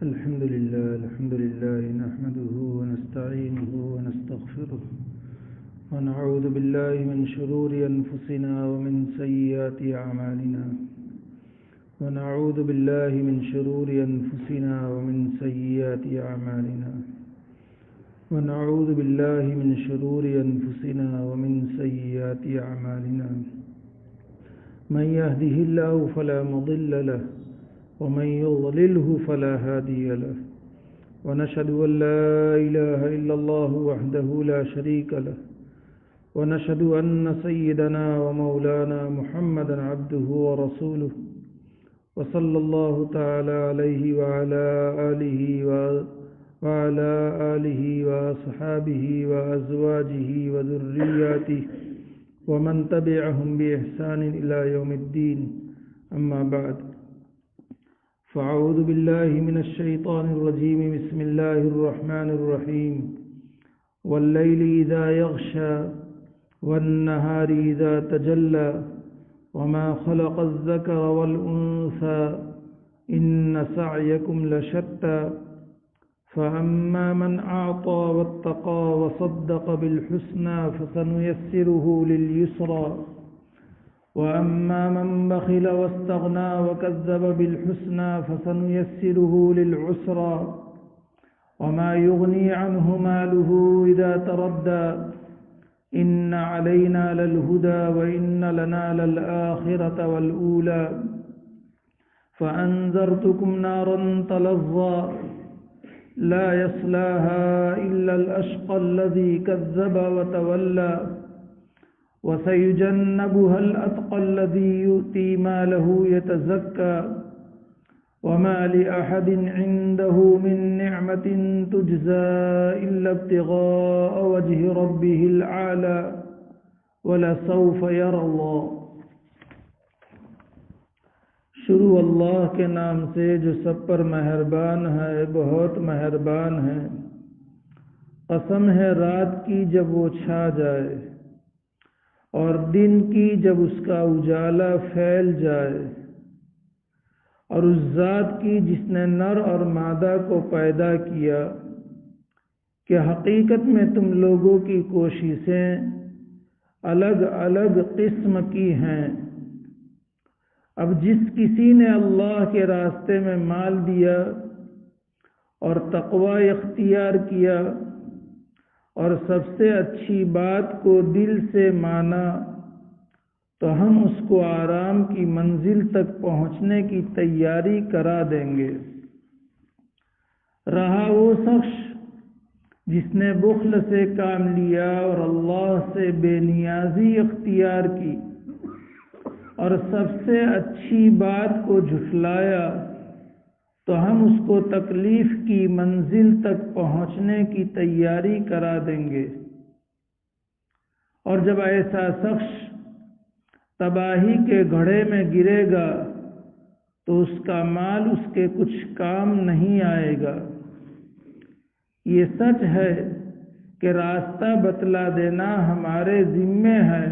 الحمد لله نحمده ونستعينه ونستغفره ونعوذ بالله من شرور أنفسنا ومن سيئات أعمالنا ونعوذ بالله من شرور أنفسنا ومن سيئات أعمالنا ونعوذ بالله من شرور أنفسنا ومن سيئات أعمالنا من يهده الله فلا مضل له ومن يضلله فلا هادي له ونشهد أن لا إله إلا الله وحده لا شريك له ونشهد أن سيدنا ومولانا محمدا عبده ورسوله وصلى الله تعالى عليه وعلى آله وأصحابه وأزواجه وذرياته ومن تبعهم بإحسان إلى يوم الدين أما بعد فأعوذ بالله من الشيطان الرجيم بسم الله الرحمن الرحيم والليل إذا يغشى والنهار إذا تجلى وما خلق الذكر والأنثى إن سعيكم لشتى فأما من أعطى واتقى وصدق بالحسنى فسنيسره لليسرى وأما من بخل واستغنى وكذب بالحسنى فسنيسره للعسرى وما يغني عنه ماله إذا تردى إن علينا للهدى وإن لنا للآخرة والأولى فأنذرتكم نارا تلظى لا يصلاها إلا الأشقى الذي كذب وتولى وسيجنبها الأتقى الذي يؤتي ماله يتزكى وما لأحد عنده من نعمة تجزى إلا ابتغاء وجه ربه الأعلى ولسوف يرضى. شروع اللہ کے نام سے جو سب پر مہربان ہے، بہت مہربان ہے. قسم ہے رات کی جب وہ چھا جائے اور دن کی جب اس کا اجالا پھیل جائے، اور اس ذات کی جس نے نر اور مادہ کو پیدا کیا کہ حقیقت میں تم لوگوں کی کوششیں الگ الگ قسم کی ہیں. اب جس کسی نے اللہ کے راستے میں مال دیا اور تقوی اختیار کیا اور سب سے اچھی بات کو دل سے مانا تو ہم اس کو آرام کی منزل تک پہنچنے کی تیاری کرا دیں گے. رہا وہ شخص جس نے بخل سے کام لیا اور اللہ سے بے نیازی اختیار کی اور سب سے اچھی بات کو جھٹلایا تو ہم اس کو تکلیف کی منزل تک پہنچنے کی تیاری کرا دیں گے. اور جب ایسا شخص تباہی کے گھڑے میں گرے گا تو اس کا مال اس کے کچھ کام نہیں آئے گا. یہ سچ ہے کہ راستہ بتلا دینا ہمارے ذمے ہے،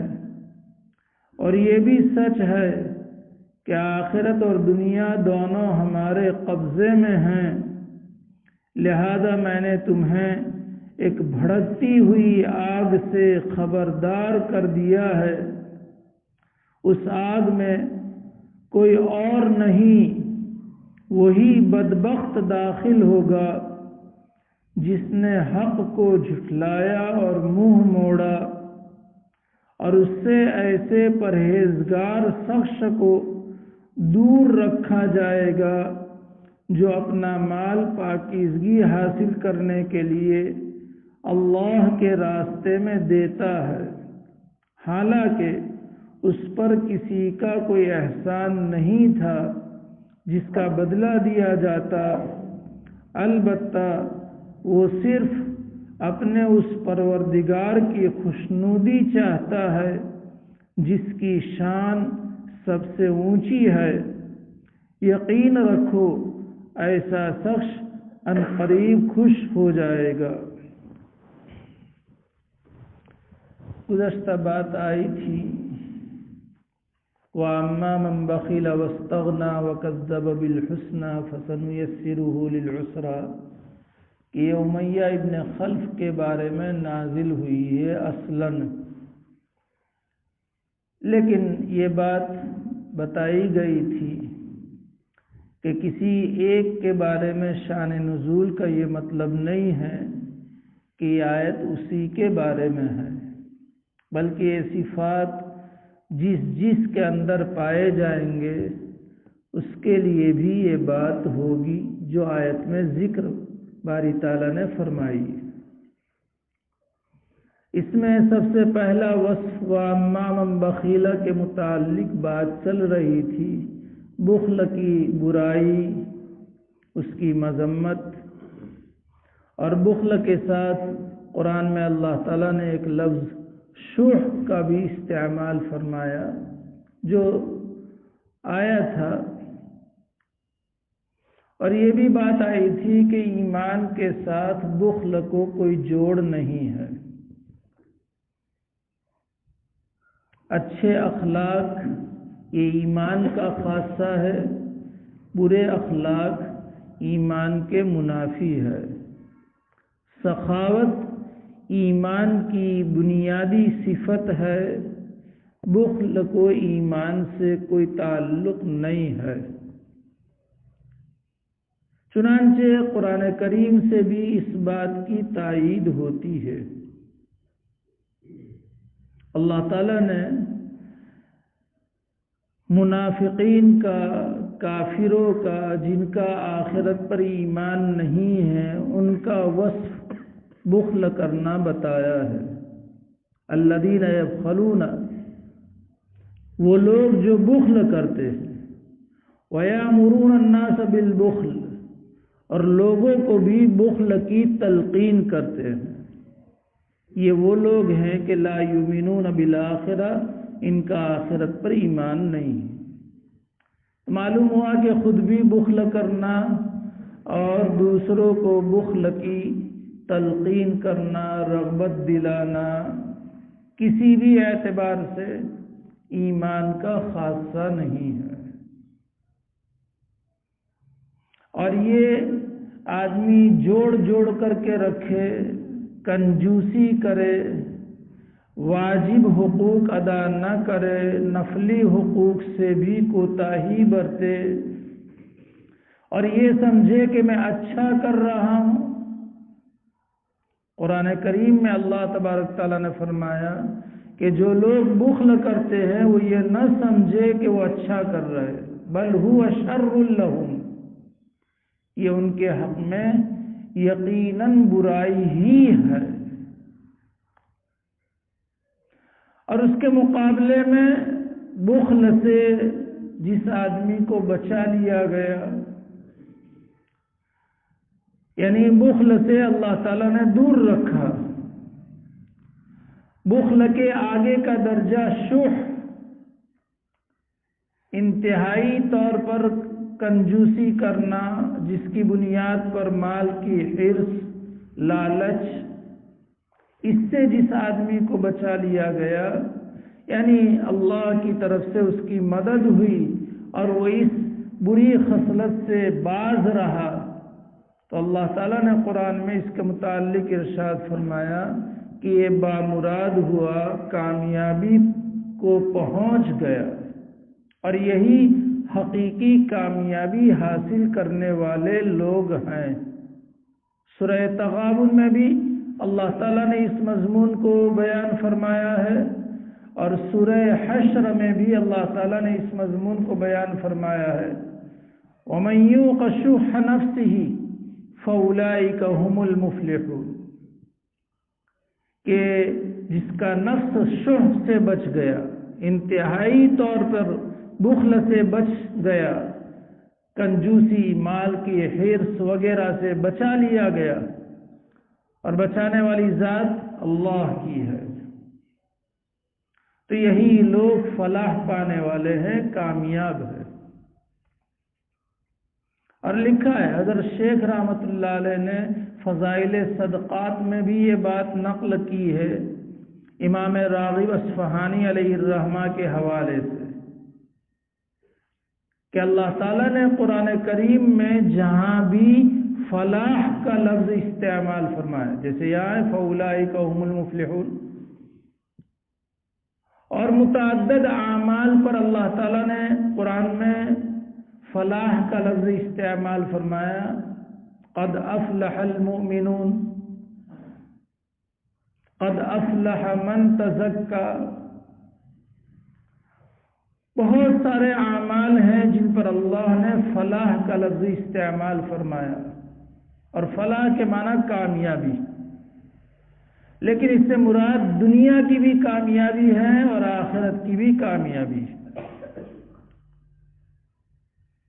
اور یہ بھی سچ ہے کہ آخرت اور دنیا دونوں ہمارے قبضے میں ہیں. لہذا میں نے تمہیں ایک بھڑکتی ہوئی آگ سے خبردار کر دیا ہے. اس آگ میں کوئی اور نہیں، وہی بدبخت داخل ہوگا جس نے حق کو جھٹلایا اور منہ موڑا، اور اس سے ایسے پرہیزگار شخص کو دور رکھا جائے گا جو اپنا مال پاکیزگی حاصل کرنے کے لیے اللہ کے راستے میں دیتا ہے، حالانکہ اس پر کسی کا کوئی احسان نہیں تھا جس کا بدلہ دیا جاتا. البتہ وہ صرف اپنے اس پروردگار کی خوشنودی چاہتا ہے جس کی شان سب سے اونچی ہے. یقین رکھو ایسا شخص عنقریب خوش ہو جائے گا. گزشتہ بات آئی تھی وَأَمَّا مَنْ بَخِلَ وَاسْتَغْنَى وَكَذَّبَ بِالْحُسْنَى فَسَنُيَسِّرُهُ لِلْعُسْرَى کہ یہ امیہ ابن خلف کے بارے میں نازل ہوئی ہے اصلاً، لیکن یہ بات بتائی گئی تھی کہ کسی ایک کے بارے میں شان نزول کا یہ مطلب نہیں ہے کہ یہ آیت اسی کے بارے میں ہے، بلکہ یہ صفات جس کے اندر پائے جائیں گے اس کے لیے بھی یہ بات ہوگی جو آیت میں ذکر باری تعالیٰ نے فرمائی۔ اس میں سب سے پہلا وصف وَأَمَّا مَنْ بَخِيلَ کے متعلق بات چل رہی تھی، بخل کی برائی، اس کی مذمت، اور بخل کے ساتھ قرآن میں اللہ تعالیٰ نے ایک لفظ شح کا بھی استعمال فرمایا جو آیا تھا، اور یہ بھی بات آئی تھی کہ ایمان کے ساتھ بخل کو کوئی جوڑ نہیں ہے۔ اچھے اخلاق یہ ایمان کا خاصہ ہے، برے اخلاق ایمان کے منافی ہے۔ سخاوت ایمان کی بنیادی صفت ہے، بخل کو ایمان سے کوئی تعلق نہیں ہے۔ چنانچہ قرآن کریم سے بھی اس بات کی تائید ہوتی ہے۔ اللہ تعالیٰ نے منافقین کا، کافروں کا، جن کا آخرت پر ایمان نہیں ہے، ان کا وصف بخل کرنا بتایا ہے۔ الذین یبخلون، وہ لوگ جو بخل کرتے ہیں، ویامرون الناس بالبخل، اور لوگوں کو بھی بخل کی تلقین کرتے ہیں۔ یہ وہ لوگ ہیں کہ لا یؤمنون بالآخرہ، ان کا آخرت پر ایمان نہیں ہے۔ معلوم ہوا کہ خود بھی بخل کرنا اور دوسروں کو بخل کی تلقین کرنا، رغبت دلانا، کسی بھی اعتبار سے ایمان کا خاصہ نہیں ہے۔ اور یہ آدمی جوڑ کر کے رکھے، کنجوسی کرے، واجب حقوق ادا نہ کرے، نفلی حقوق سے بھی کوتاہی برتے، اور یہ سمجھے کہ میں اچھا کر رہا ہوں۔ قرآن کریم میں اللہ تبارک تعالیٰ نے فرمایا کہ جو لوگ بخل کرتے ہیں وہ یہ نہ سمجھے کہ وہ اچھا کر رہے، بل هو شر لهم، یہ ان کے حق میں یقیناً برائی ہی ہے۔ اور اس کے مقابلے میں بخل سے جس آدمی کو بچا لیا گیا، یعنی بخل سے اللہ تعالیٰ نے دور رکھا۔ بخل کے آگے کا درجہ شح، انتہائی طور پر کنجوسی کرنا، جس کی بنیاد پر مال کی حرص، لالچ، اس سے جس آدمی کو بچا لیا گیا، یعنی اللہ کی طرف سے اس کی مدد ہوئی اور وہ اس بری خصلت سے باز رہا، تو اللہ تعالیٰ نے قرآن میں اس کے متعلق ارشاد فرمایا کہ یہ بامراد ہوا، کامیابی کو پہنچ گیا، اور یہی حقیقی کامیابی حاصل کرنے والے لوگ ہیں۔ سورہ تغابن میں بھی اللہ تعالیٰ نے اس مضمون کو بیان فرمایا ہے، اور سورہ حشر میں بھی اللہ تعالیٰ نے اس مضمون کو بیان فرمایا ہے۔ وَمَن يُوقَ شُحَّ نَفْسِهِ فَأُولَٰئِكَ هُمُ الْمُفْلِحُونَ، کہ جس کا نفس شح سے بچ گیا، انتہائی طور پر بخل سے بچ گیا، کنجوسی، مال کی حرص وغیرہ سے بچا لیا گیا، اور بچانے والی ذات اللہ کی ہے، تو یہی لوگ فلاح پانے والے ہیں، کامیاب ہیں۔ اور لکھا ہے حضرت شیخ رحمۃ اللہ علیہ نے فضائل صدقات میں بھی یہ بات نقل کی ہے، امام راغب اصفہانی علیہ الرحمہ کے حوالے سے، کہ اللہ تعالیٰ نے قرآن کریم میں جہاں بھی فلاح کا لفظ استعمال فرمایا، جیسے یہاں فَأُولَٰئِکَ هُمُ الْمُفْلِحُونَ، اور متعدد اعمال پر اللہ تعالیٰ نے قرآن میں فلاح کا لفظ استعمال فرمایا، قد افلح المؤمنون، قد افلح من تزکا۔ بہت سارے اعمال ہیں جن پر اللہ نے فلاح کا لفظ استعمال فرمایا، اور فلاح کے معنی کامیابی، لیکن اس سے مراد دنیا کی بھی کامیابی ہے اور آخرت کی بھی کامیابی ہے۔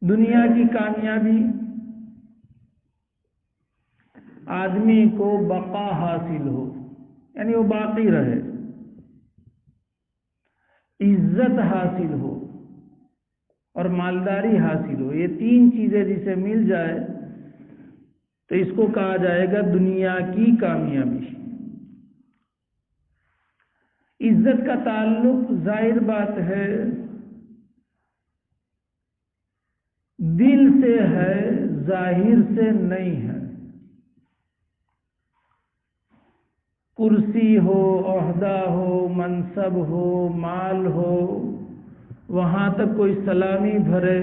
دنیا کی کامیابی آدمی کو بقا حاصل ہو، یعنی وہ باقی رہے، عزت حاصل ہو اور مالداری حاصل ہو، یہ تین چیزیں جسے مل جائے تو اس کو کہا جائے گا دنیا کی کامیابی۔ عزت کا تعلق ظاہر بات ہے دل سے ہے، ظاہر سے نہیں ہے۔ کرسی ہو، عہدہ ہو، منصب ہو، مال ہو، وہاں تک کوئی سلامی بھرے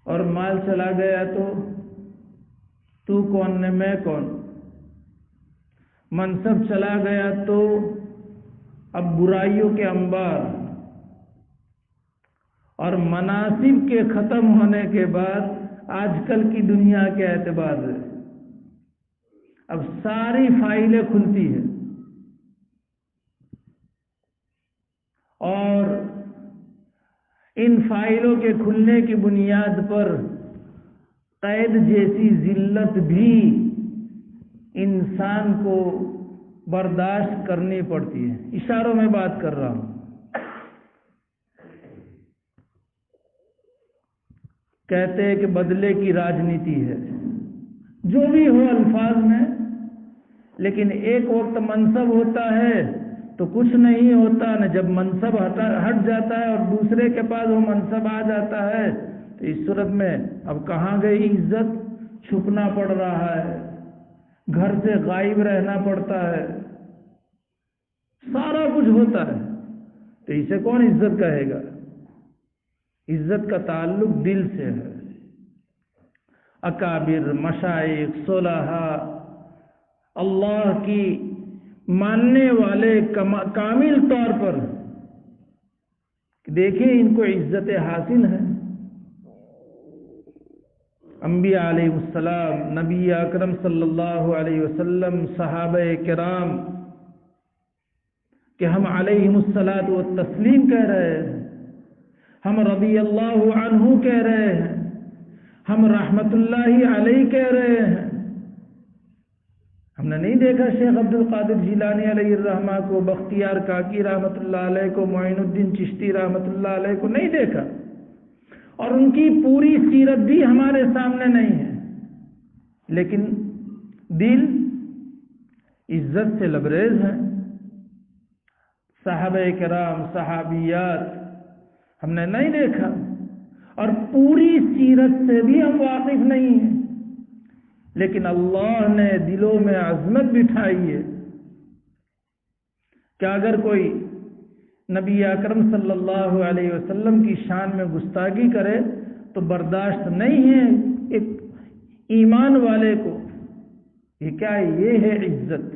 اور مال چلا گیا تو کون نے میں کون، منصب چلا گیا تو اب برائیوں کے انبار اور مناصب کے ختم ہونے کے بعد آج کل کی دنیا کے اعتبار سے اب ساری فائلیں کھلتی ہیں، اور ان فائلوں کے کھلنے کی بنیاد پر قید جیسی ذلت بھی انسان کو برداشت کرنی پڑتی ہے۔ اشاروں میں بات کر رہا ہوں۔ کہتے ہیں کہ بدلے کی راجنیتی ہے، جو بھی ہو الفاظ میں، لیکن ایک وقت منصب ہوتا ہے تو کچھ نہیں ہوتا، نہ جب منصب ہٹ جاتا ہے اور دوسرے کے پاس وہ منصب آ جاتا ہے تو اس صورت میں اب کہاں گئی عزت؟ چھپنا پڑ رہا ہے، گھر سے غائب رہنا پڑتا ہے، سارا کچھ ہوتا ہے، تو اسے کون عزت کہے گا؟ عزت کا تعلق دل سے ہے۔ اکابر، مشائخ، صلحاء، اللہ کی ماننے والے کامل طور پر دیکھیں ان کو عزت حاصل ہے۔ انبیاء علیہ السلام، نبی اکرم صلی اللہ علیہ وسلم، صحابہ کرام کہ ہم علیہم الصلاۃ والتسلیم کہہ رہے ہیں، ہم رضی اللہ عنہ کہہ رہے ہیں، ہم رحمت اللہ علیہ کہہ رہے ہیں۔ ہم نے نہیں دیکھا شیخ عبد القادر جیلانی علیہ الرحمہ کو، بختیار کاکی رحمت اللہ علیہ کو، معین الدین چشتی رحمت اللہ علیہ کو نہیں دیکھا، اور ان کی پوری سیرت بھی ہمارے سامنے نہیں ہے، لیکن دل عزت سے لبریز ہے۔ صحابہ کرام، صحابیات ہم نے نہیں دیکھا، اور پوری سیرت سے بھی ہم واقف نہیں ہیں، لیکن اللہ نے دلوں میں عظمت بٹھائی ہے کہ اگر کوئی نبی اکرم صلی اللہ علیہ وسلم کی شان میں گستاخی کرے تو برداشت نہیں ہے ایک ایمان والے کو۔ یہ کیا ہے؟ یہ ہے عزت،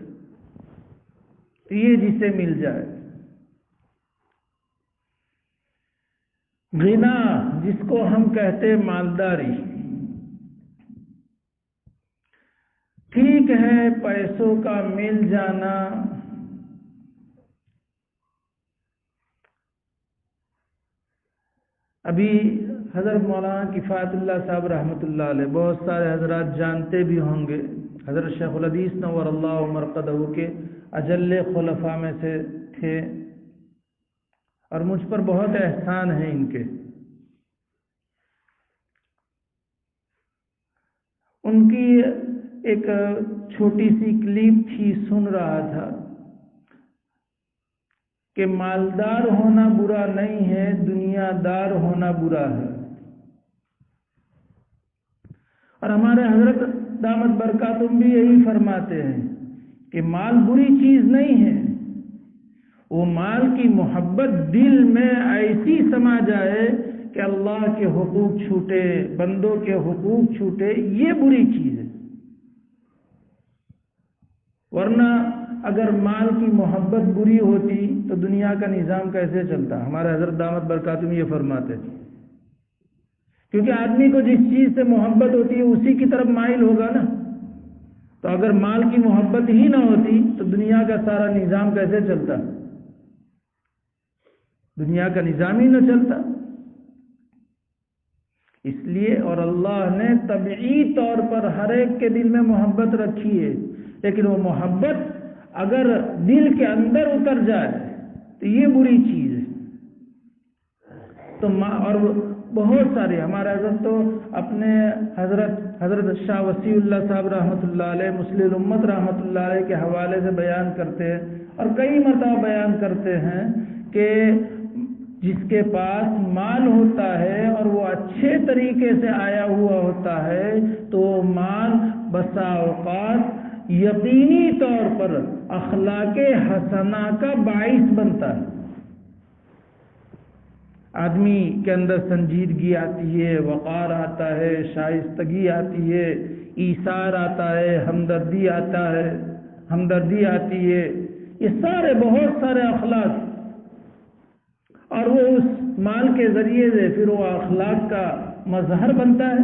یہ جسے مل جائے۔ غنا، جس کو ہم کہتے مالداری، ٹھیک ہے پیسوں کا مل جانا، ابھی حضرت مولانا کفایت اللہ صاحب رحمۃ اللہ علیہ، بہت سارے حضرات جانتے بھی ہوں گے، حضرت شیخ الحدیث نور اللہ مرقدہ کے اجل خلفاء میں سے تھے، اور مجھ پر بہت احسان ہے ان کے۔ ان کی ایک چھوٹی سی کلپ تھی، سن رہا تھا کہ مالدار ہونا برا نہیں ہے، دنیا دار ہونا برا ہے۔ اور ہمارے حضرت دامت برکاتہم بھی یہی فرماتے ہیں کہ مال بری چیز نہیں ہے، وہ مال کی محبت دل میں ایسی سما جائے کہ اللہ کے حقوق چھوٹے، بندوں کے حقوق چھوٹے، یہ بری چیز ہے۔ ورنہ اگر مال کی محبت بری ہوتی تو دنیا کا نظام کیسے چلتا؟ ہمارے حضرت دامت برکاتہم یہ فرماتے ہیں، کیونکہ آدمی کو جس چیز سے محبت ہوتی ہے اسی کی طرف مائل ہوگا نا۔ تو اگر مال کی محبت ہی نہ ہوتی تو دنیا کا سارا نظام کیسے چلتا؟ دنیا کا نظام ہی نہ چلتا۔ اس لیے اور اللہ نے طبعی طور پر ہر ایک کے دل میں محبت رکھی ہے، لیکن وہ محبت اگر دل کے اندر اتر جائے تو یہ بری چیز ہے۔ تو اور بہت سارے ہمارے حضرت تو اپنے حضرت شاہ وسیع اللہ صاحب رحمۃ اللہ علیہ، مسلم امت رحمۃ اللہ علیہ کے حوالے سے بیان کرتے ہیں اور کئی مرتبہ بیان کرتے ہیں کہ جس کے پاس مال ہوتا ہے اور وہ اچھے طریقے سے آیا ہوا ہوتا ہے تو وہ مال بسا اوقات یقینی طور پر اخلاق حسنہ کا باعث بنتا ہے۔ آدمی کے اندر سنجیدگی آتی ہے، وقار آتا ہے، شائستگی آتی ہے، ایثار آتا ہے، ہمدردی آتی ہے، یہ سارے بہت سارے اخلاق، اور وہ اس مال کے ذریعے سے پھر وہ اخلاق کا مظہر بنتا ہے۔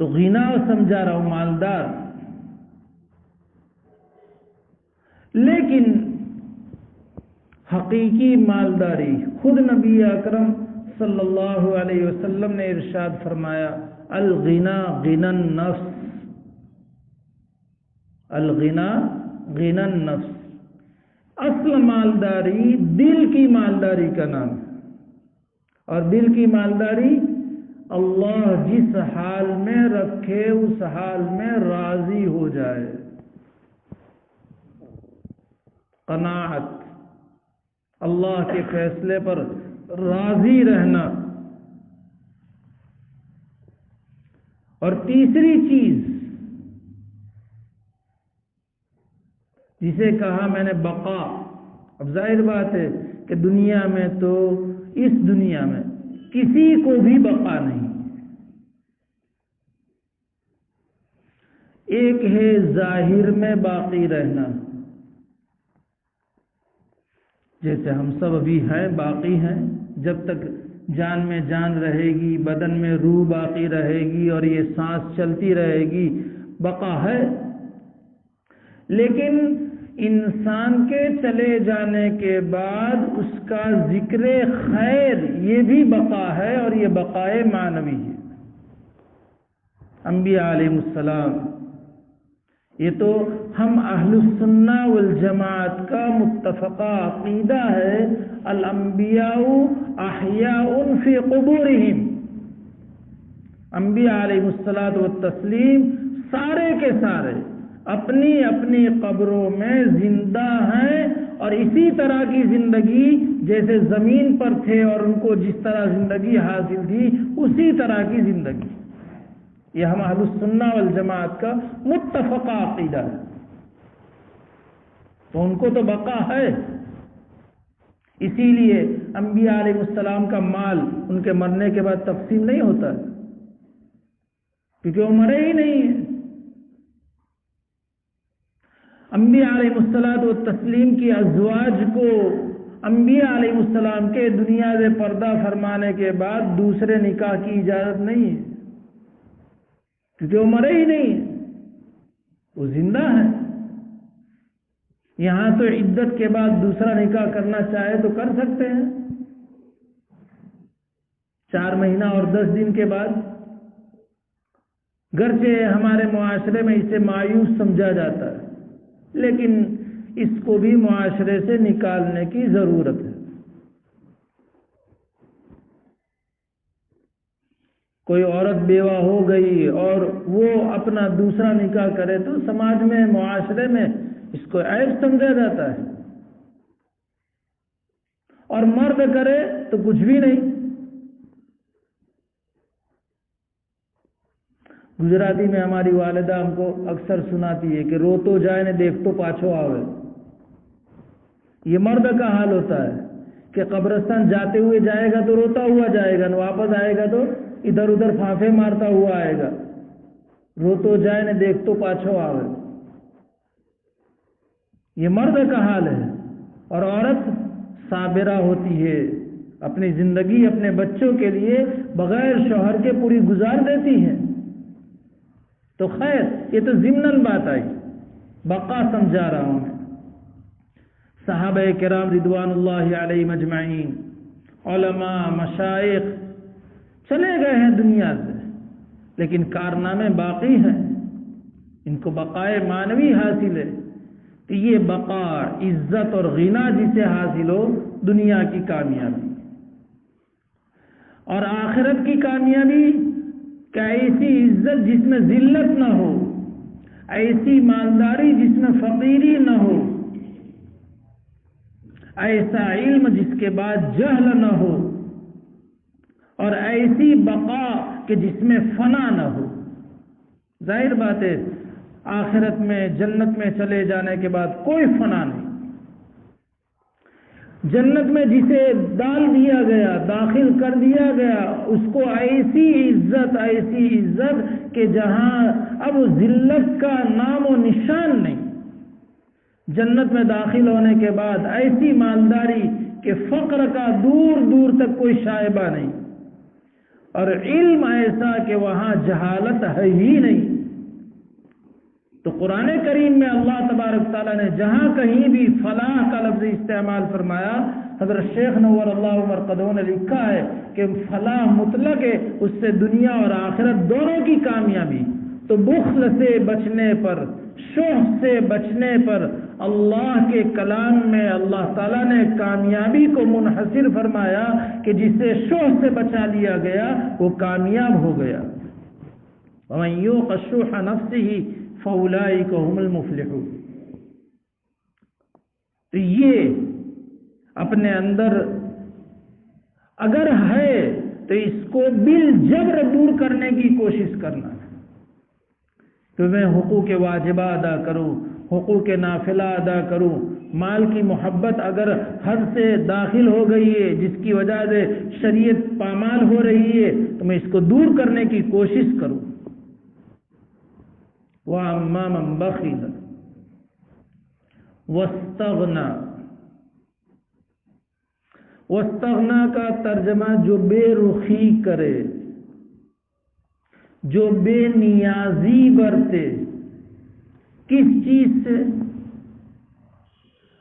تو غنا سمجھا رہا ہوں مالدار، لیکن حقیقی مالداری خود نبی اکرم صلی اللہ علیہ وسلم نے ارشاد فرمایا، الغنا غنى النفس، الغنا غنى النفس، اصل مالداری دل کی مالداری کا نام ہے، اور دل کی مالداری اللہ جس حال میں رکھے اس حال میں راضی ہو جائے، قناعت، اللہ کے فیصلے پر راضی رہنا۔ اور تیسری چیز جسے کہا میں نے بقا، اب ظاہر بات ہے کہ دنیا میں تو اس دنیا میں کسی کو بھی بقا نہیں، ایک ہے ظاہر میں باقی رہنا، جیسے ہم سب ابھی ہیں، باقی ہیں، جب تک جان میں جان رہے گی، بدن میں روح باقی رہے گی اور یہ سانس چلتی رہے گی، بقا ہے۔ لیکن انسان کے چلے جانے کے بعد اس کا ذکر خیر یہ بھی بقا ہے، اور یہ بقائے معنوی ہے۔ انبیاء علیہ السلام، یہ تو ہم اہل السنہ والجماعت کا متفقہ عقیدہ ہے، الانبیاء احیاء فی قبورہم، انبیاء علیہ الصلوۃ والتسلیم سارے کے سارے اپنی اپنی قبروں میں زندہ ہیں، اور اسی طرح کی زندگی جیسے زمین پر تھے اور ان کو جس طرح زندگی حاصل تھی اسی طرح کی زندگی، یہ ہم اہل السنہ والجماعت کا متفقہ عقیدہ ہے۔ تو ان کو تو بقا ہے، اسی لیے انبیاء علیہ السلام کا مال ان کے مرنے کے بعد تقسیم نہیں ہوتا ہے، کیونکہ وہ مرے ہی نہیں ہیں۔ انبیاء علیہ الصلوۃ والتسلیم کی ازواج کو انبیاء علیہ السلام کے دنیا سے پردہ فرمانے کے بعد دوسرے نکاح کی اجازت نہیں ہے، کیونکہ وہ مرے ہی نہیں ہیں، وہ زندہ ہیں۔ یہاں تو عدت کے بعد دوسرا نکاح کرنا چاہے تو کر سکتے ہیں، 4 مہینہ اور 10 دن کے بعد، گرچہ ہمارے معاشرے میں اسے مایوس سمجھا جاتا ہے، لیکن اس کو بھی معاشرے سے نکالنے کی ضرورت ہے۔ کوئی عورت بیوہ ہو گئی اور وہ اپنا دوسرا نکاح کرے تو سماج میں، معاشرے میں اس کو عیب سمجھا جاتا ہے، اور مرد کرے تو کچھ بھی نہیں۔ گجراتی میں ہماری والدہ ہم کو اکثر سناتی ہے کہ رو تو جائے نہ دیکھ تو پاچھو آوے۔ یہ مرد کا حال ہوتا ہے کہ قبرستان جاتے ہوئے جائے گا تو روتا ہوا جائے گا، واپس آئے گا تو ادھر ادھر پھانفے مارتا ہوا آئے گا، رو تو جائے نہ دیکھ تو پاچھو آوے۔ یہ مرد کا حال ہے، اور عورت صابرہ ہوتی ہے، اپنی زندگی اپنے بچوں کے لیے بغیر شوہر کے پوری گزار دیتی ہے۔ تو خیر، یہ تو ضمناً بات آئی، بقا سمجھا رہا ہوں میں۔ صحابہ کرام رضوان اللہ علیہم اجمعین، علماء، مشائخ چلے گئے ہیں دنیا سے، لیکن کارنامے باقی ہیں، ان کو بقائے معنوی حاصل ہے۔ تو یہ بقا، عزت اور غنا جسے حاصل ہو، دنیا کی کامیابی اور آخرت کی کامیابی، کہ ایسی عزت جس میں ذلت نہ ہو، ایسی مالداری جس میں فقیری نہ ہو، ایسا علم جس کے بعد جہل نہ ہو، اور ایسی بقا کہ جس میں فنا نہ ہو۔ ظاہر بات ہے آخرت میں جنت میں چلے جانے کے بعد کوئی فنا نہیں۔ جنت میں جسے ڈال دیا گیا، داخل کر دیا گیا، اس کو ایسی عزت کہ جہاں اب ذلت کا نام و نشان نہیں۔ جنت میں داخل ہونے کے بعد ایسی مالداری کہ فقر کا دور دور تک کوئی شائبہ نہیں، اور علم ایسا کہ وہاں جہالت ہے ہی نہیں۔ تو قرآن کریم میں اللہ تبارک تعالیٰ نے جہاں کہیں بھی فلاح کا لفظ استعمال فرمایا، حضرت شیخ نور اللہ مرقدوں نے لکھا ہے کہ فلاح مطلق ہے، اس سے دنیا اور آخرت دونوں کی کامیابی۔ تو بخل سے بچنے پر، شح سے بچنے پر، اللہ کے کلام میں اللہ تعالیٰ نے کامیابی کو منحصر فرمایا کہ جسے شح سے بچا لیا گیا وہ کامیاب ہو گیا۔ وَمَن يُوقَ شُحَّ نَفْسِهِ فَأُولَٰئِكَ هُمُ الْمُفْلِحُونَ۔ تو یہ اپنے اندر اگر ہے تو اس کو بالجبر دور کرنے کی کوشش کرنا ہے کہ میں حقوق واجبہ ادا کروں، حقوق نافلہ ادا کروں، مال کی محبت اگر حد سے داخل ہو گئی ہے جس کی وجہ سے شریعت پامال ہو رہی ہے تو میں اس کو دور کرنے کی کوشش کروں۔ وَأَمَّا مَن بَخِلَ وَاسْتَغْنَى، وَاسْتَغْنَى کا ترجمہ جو بے رخی کرے، جو بے نیازی برتے، کس چیز سے؟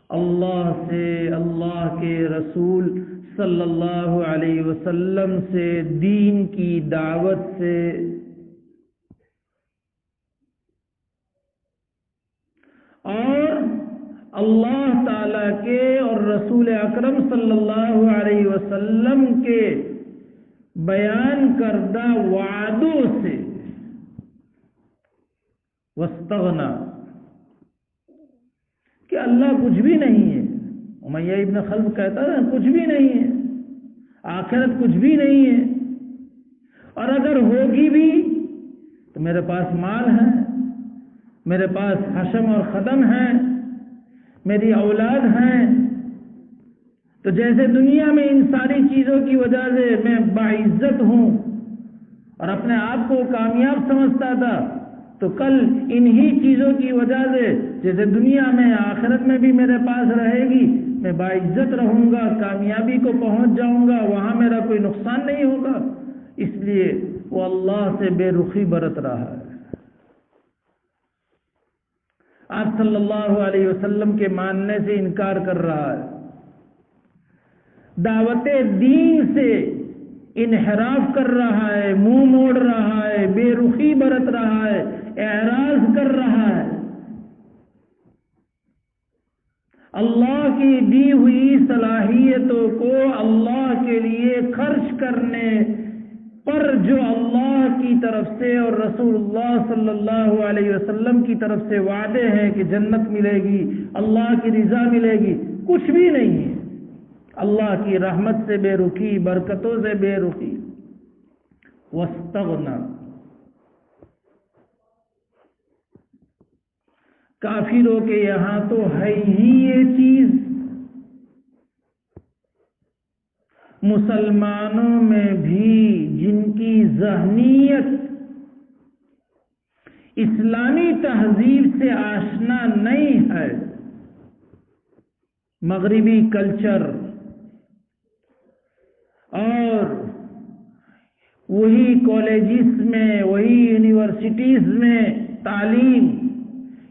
اللہ سے، اللہ کے رسول صلی اللہ علیہ وسلم سے، دین کی دعوت سے، اور اللہ تعالی کے اور رسول اکرم صلی اللہ علیہ وسلم کے بیان کردہ وعدوں سے۔ واستغنا کہ اللہ کچھ بھی نہیں ہے، امیہ ابن خلف کہتا ہے کچھ بھی نہیں ہے، آخرت کچھ بھی نہیں ہے، اور اگر ہوگی بھی تو میرے پاس مال ہے، میرے پاس حشم اور خدم ہیں، میری اولاد ہیں، تو جیسے دنیا میں ان ساری چیزوں کی وجہ سے میں باعزت ہوں اور اپنے آپ کو کامیاب سمجھتا تھا، تو کل انہی چیزوں کی وجہ سے جیسے دنیا میں آخرت میں بھی میرے پاس رہے گی، میں باعزت رہوں گا، کامیابی کو پہنچ جاؤں گا، وہاں میرا کوئی نقصان نہیں ہوگا۔ اس لیے وہ اللہ سے بے رخی برت رہا ہے۔ آپ صلی اللہ علیہ وسلم کے ماننے سے انکار کر رہا ہے، دعوت دین سے انحراف کر رہا ہے، منہ موڑ رہا ہے، بے رخی برت رہا ہے، اعراض کر رہا ہے۔ اللہ کی دی ہوئی صلاحیتوں کو اللہ کے لیے خرچ کرنے، پر جو اللہ کی طرف سے اور رسول اللہ صلی اللہ علیہ وسلم کی طرف سے وعدے ہیں کہ جنت ملے گی، اللہ کی رضا ملے گی، کچھ بھی نہیں ہے۔ اللہ کی رحمت سے بے رخی، برکتوں سے بے رخی۔ واستغنا، کافروں کے یہاں تو ہے ہی یہ چیز، مسلمانوں میں بھی جن کی ذہنیت اسلامی تہذیب سے آشنا نہیں ہے، مغربی کلچر اور وہی کالجز میں، وہی یونیورسٹیز میں تعلیم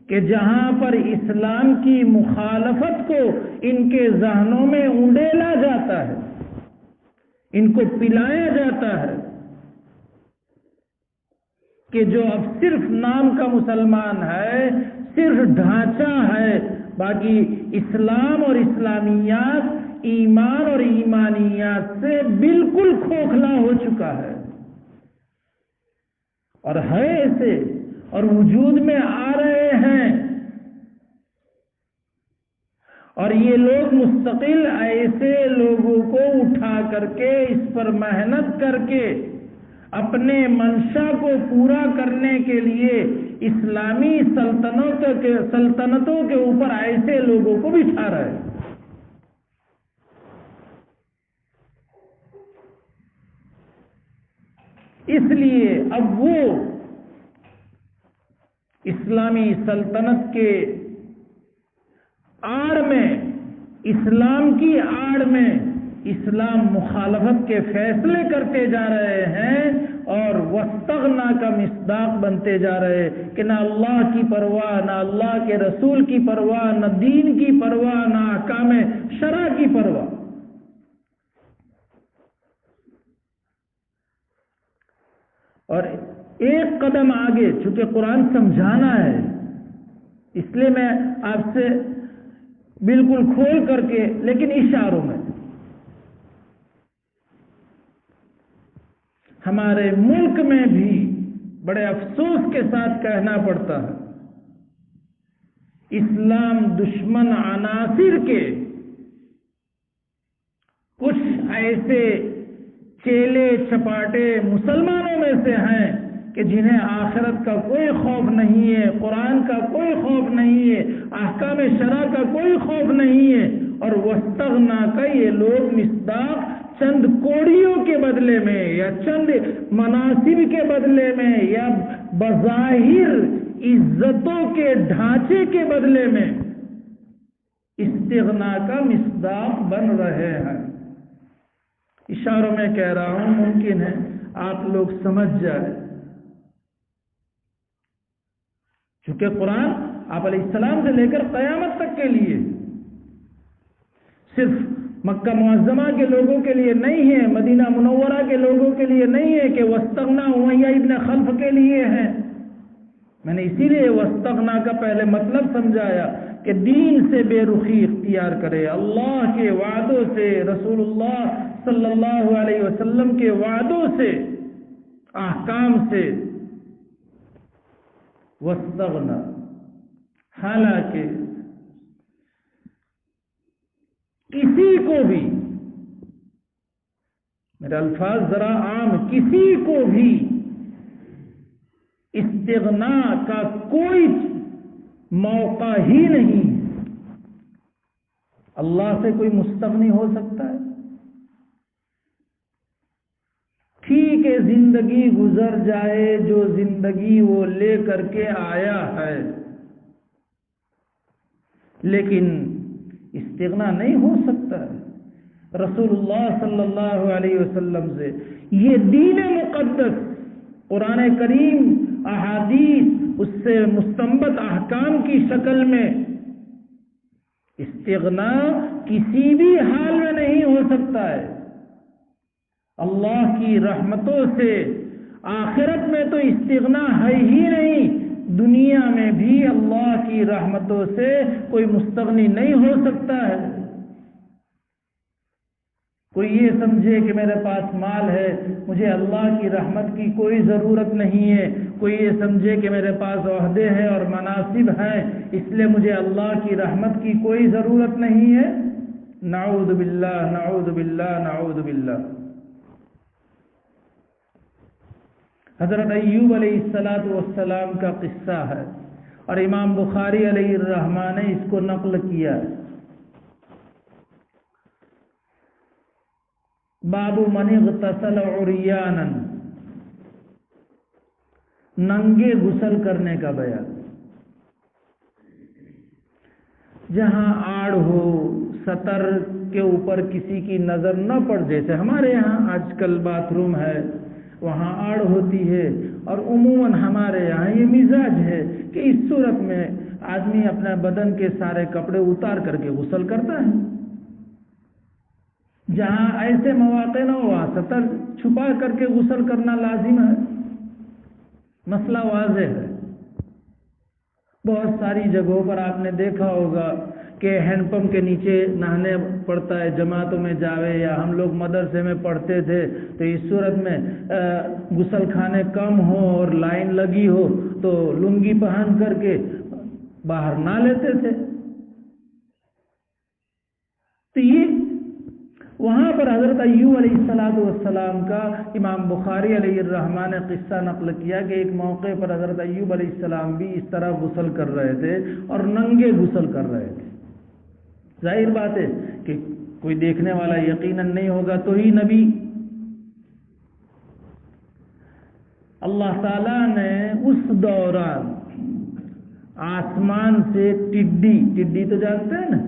کہ جہاں پر اسلام کی مخالفت کو ان کے ذہنوں میں اونڈیلا جاتا ہے، ان کو پلایا جاتا ہے کہ جو اب صرف نام کا مسلمان ہے، صرف ڈھانچہ ہے، باقی اسلام اور اسلامیات، ایمان اور ایمانیات سے بالکل کھوکھلا ہو چکا ہے۔ اور ہے ایسے اور وجود میں آ رہے ہیں، اور یہ لوگ مستقل ایسے لوگوں کو اٹھا کر کے، اس پر محنت کر کے اپنے منشا کو پورا کرنے کے لیے اسلامی سلطنتوں کے اوپر ایسے لوگوں کو بٹھا رہے ہیں۔ اس لیے اب وہ اسلامی سلطنت کے آڑ میں، اسلام کی آڑ میں اسلام مخالفت کے فیصلے کرتے جا رہے ہیں اور واستغنا کا مصداق بنتے جا رہے ہیں کہ نہ اللہ کی پرواہ، نہ اللہ کے رسول کی پرواہ، نہ دین کی پرواہ، نہ احکام شرع کی پرواہ۔ اور ایک قدم آگے، چونکہ قرآن سمجھانا ہے، اس لیے میں آپ سے بالکل کھول کر کے لیکن اشاروں میں، ہمارے ملک میں بھی بڑے افسوس کے ساتھ کہنا پڑتا ہے، اسلام دشمن عناصر کے کچھ ایسے چیلے چپاٹے مسلمانوں میں سے ہیں کہ جنہیں آخرت کا کوئی خوف نہیں ہے، قرآن کا کوئی خوف نہیں ہے، احکام شرع کا کوئی خوف نہیں ہے، اور واستغنا کا یہ لوگ مصداق چند کوڑیوں کے بدلے میں یا چند مناصب کے بدلے میں یا بظاہر عزتوں کے ڈھانچے کے بدلے میں استغنا کا مصداق بن رہے ہیں۔ اشاروں میں کہہ رہا ہوں، ممکن ہے آپ لوگ سمجھ جائیں، چونکہ قرآن آپ علیہ السلام سے لے کر قیامت تک کے لیے صرف مکہ معظمہ کے لوگوں کے لیے نہیں ہے، مدینہ منورہ کے لوگوں کے لیے نہیں ہے کہ واستغنا امیہ ابن خلف کے لیے ہے۔ میں نے اسی لیے واستغنا کا پہلے مطلب سمجھایا کہ دین سے بے رخی اختیار کرے، اللہ کے وعدوں سے، رسول اللہ صلی اللہ علیہ وسلم کے وعدوں سے، احکام سے واستغنا۔ حالانکہ کسی کو بھی، میرے الفاظ ذرا عام، کسی کو بھی استغنا کا کوئی موقع ہی نہیں۔ اللہ سے کوئی مستغنی ہو سکتا ہے؟ ٹھیک ہے، زندگی گزر جائے، جو زندگی وہ لے کر کے آیا ہے، لیکن استغنا نہیں ہو سکتا ہے رسول اللہ صلی اللہ علیہ وسلم سے۔ یہ دین مقدس، قرآن کریم، احادیث، اس سے مستنبط احکام کی شکل میں استغنا کسی بھی حال میں نہیں ہو سکتا ہے۔ اللہ کی رحمتوں سے آخرت میں تو استغنا ہے ہی نہیں، دنیا میں بھی اللہ کی رحمتوں سے کوئی مستغنی نہیں ہو سکتا ہے۔ کوئی یہ سمجھے کہ میرے پاس مال ہے، مجھے اللہ کی رحمت کی کوئی ضرورت نہیں ہے، کوئی یہ سمجھے کہ میرے پاس عہدے ہیں اور مناصب ہیں اس لیے مجھے اللہ کی رحمت کی کوئی ضرورت نہیں ہے، نعوذ باللہ نعوذ باللہ نعوذ باللہ۔ حضرت ایوب علیہ السلام کا قصہ ہے اور امام بخاری علیہ الرحمہ نے اس کو نقل کیا ہے۔ باب من اغتسل عریانا، ننگے غسل کرنے کا بیان۔ جہاں آڑ ہو، سطر کے اوپر کسی کی نظر نہ پڑ، جیسے ہمارے یہاں آج کل باتھ روم ہے وہاں آڑ ہوتی ہے، اور عموماً ہمارے یہاں یہ مزاج ہے کہ اس صورت میں آدمی اپنے بدن کے سارے کپڑے اتار کر کے غسل کرتا ہے۔ جہاں ایسے مواقع نہ ہوا سطر چھپا کر کے غسل کرنا لازم ہے، مسئلہ واضح ہے۔ بہت ساری جگہوں پر آپ نے دیکھا ہوگا کہ ہینڈ پمپ کے نیچے نہانے پڑتا ہے، جماعتوں میں جاوے، یا ہم لوگ مدرسے میں پڑھتے تھے تو اس صورت میں غسل خانے کم ہو اور لائن لگی ہو تو لنگی پہن کر کے باہر نہ لیتے تھے۔ تو یہ وہاں پر حضرت ایوب علیہ السلام کا امام بخاری علیہ الرحمہ نے قصہ نقل کیا کہ ایک موقع پر حضرت ایوب علیہ السلام بھی اس طرح غسل کر رہے تھے اور ننگے غسل کر رہے تھے۔ ظاہر بات ہے کہ کوئی دیکھنے والا یقیناً نہیں ہوگا تو ہی نبی۔ اللہ تعالیٰ نے اس دوران آسمان سے ٹڈی تو جانتے ہیں نا،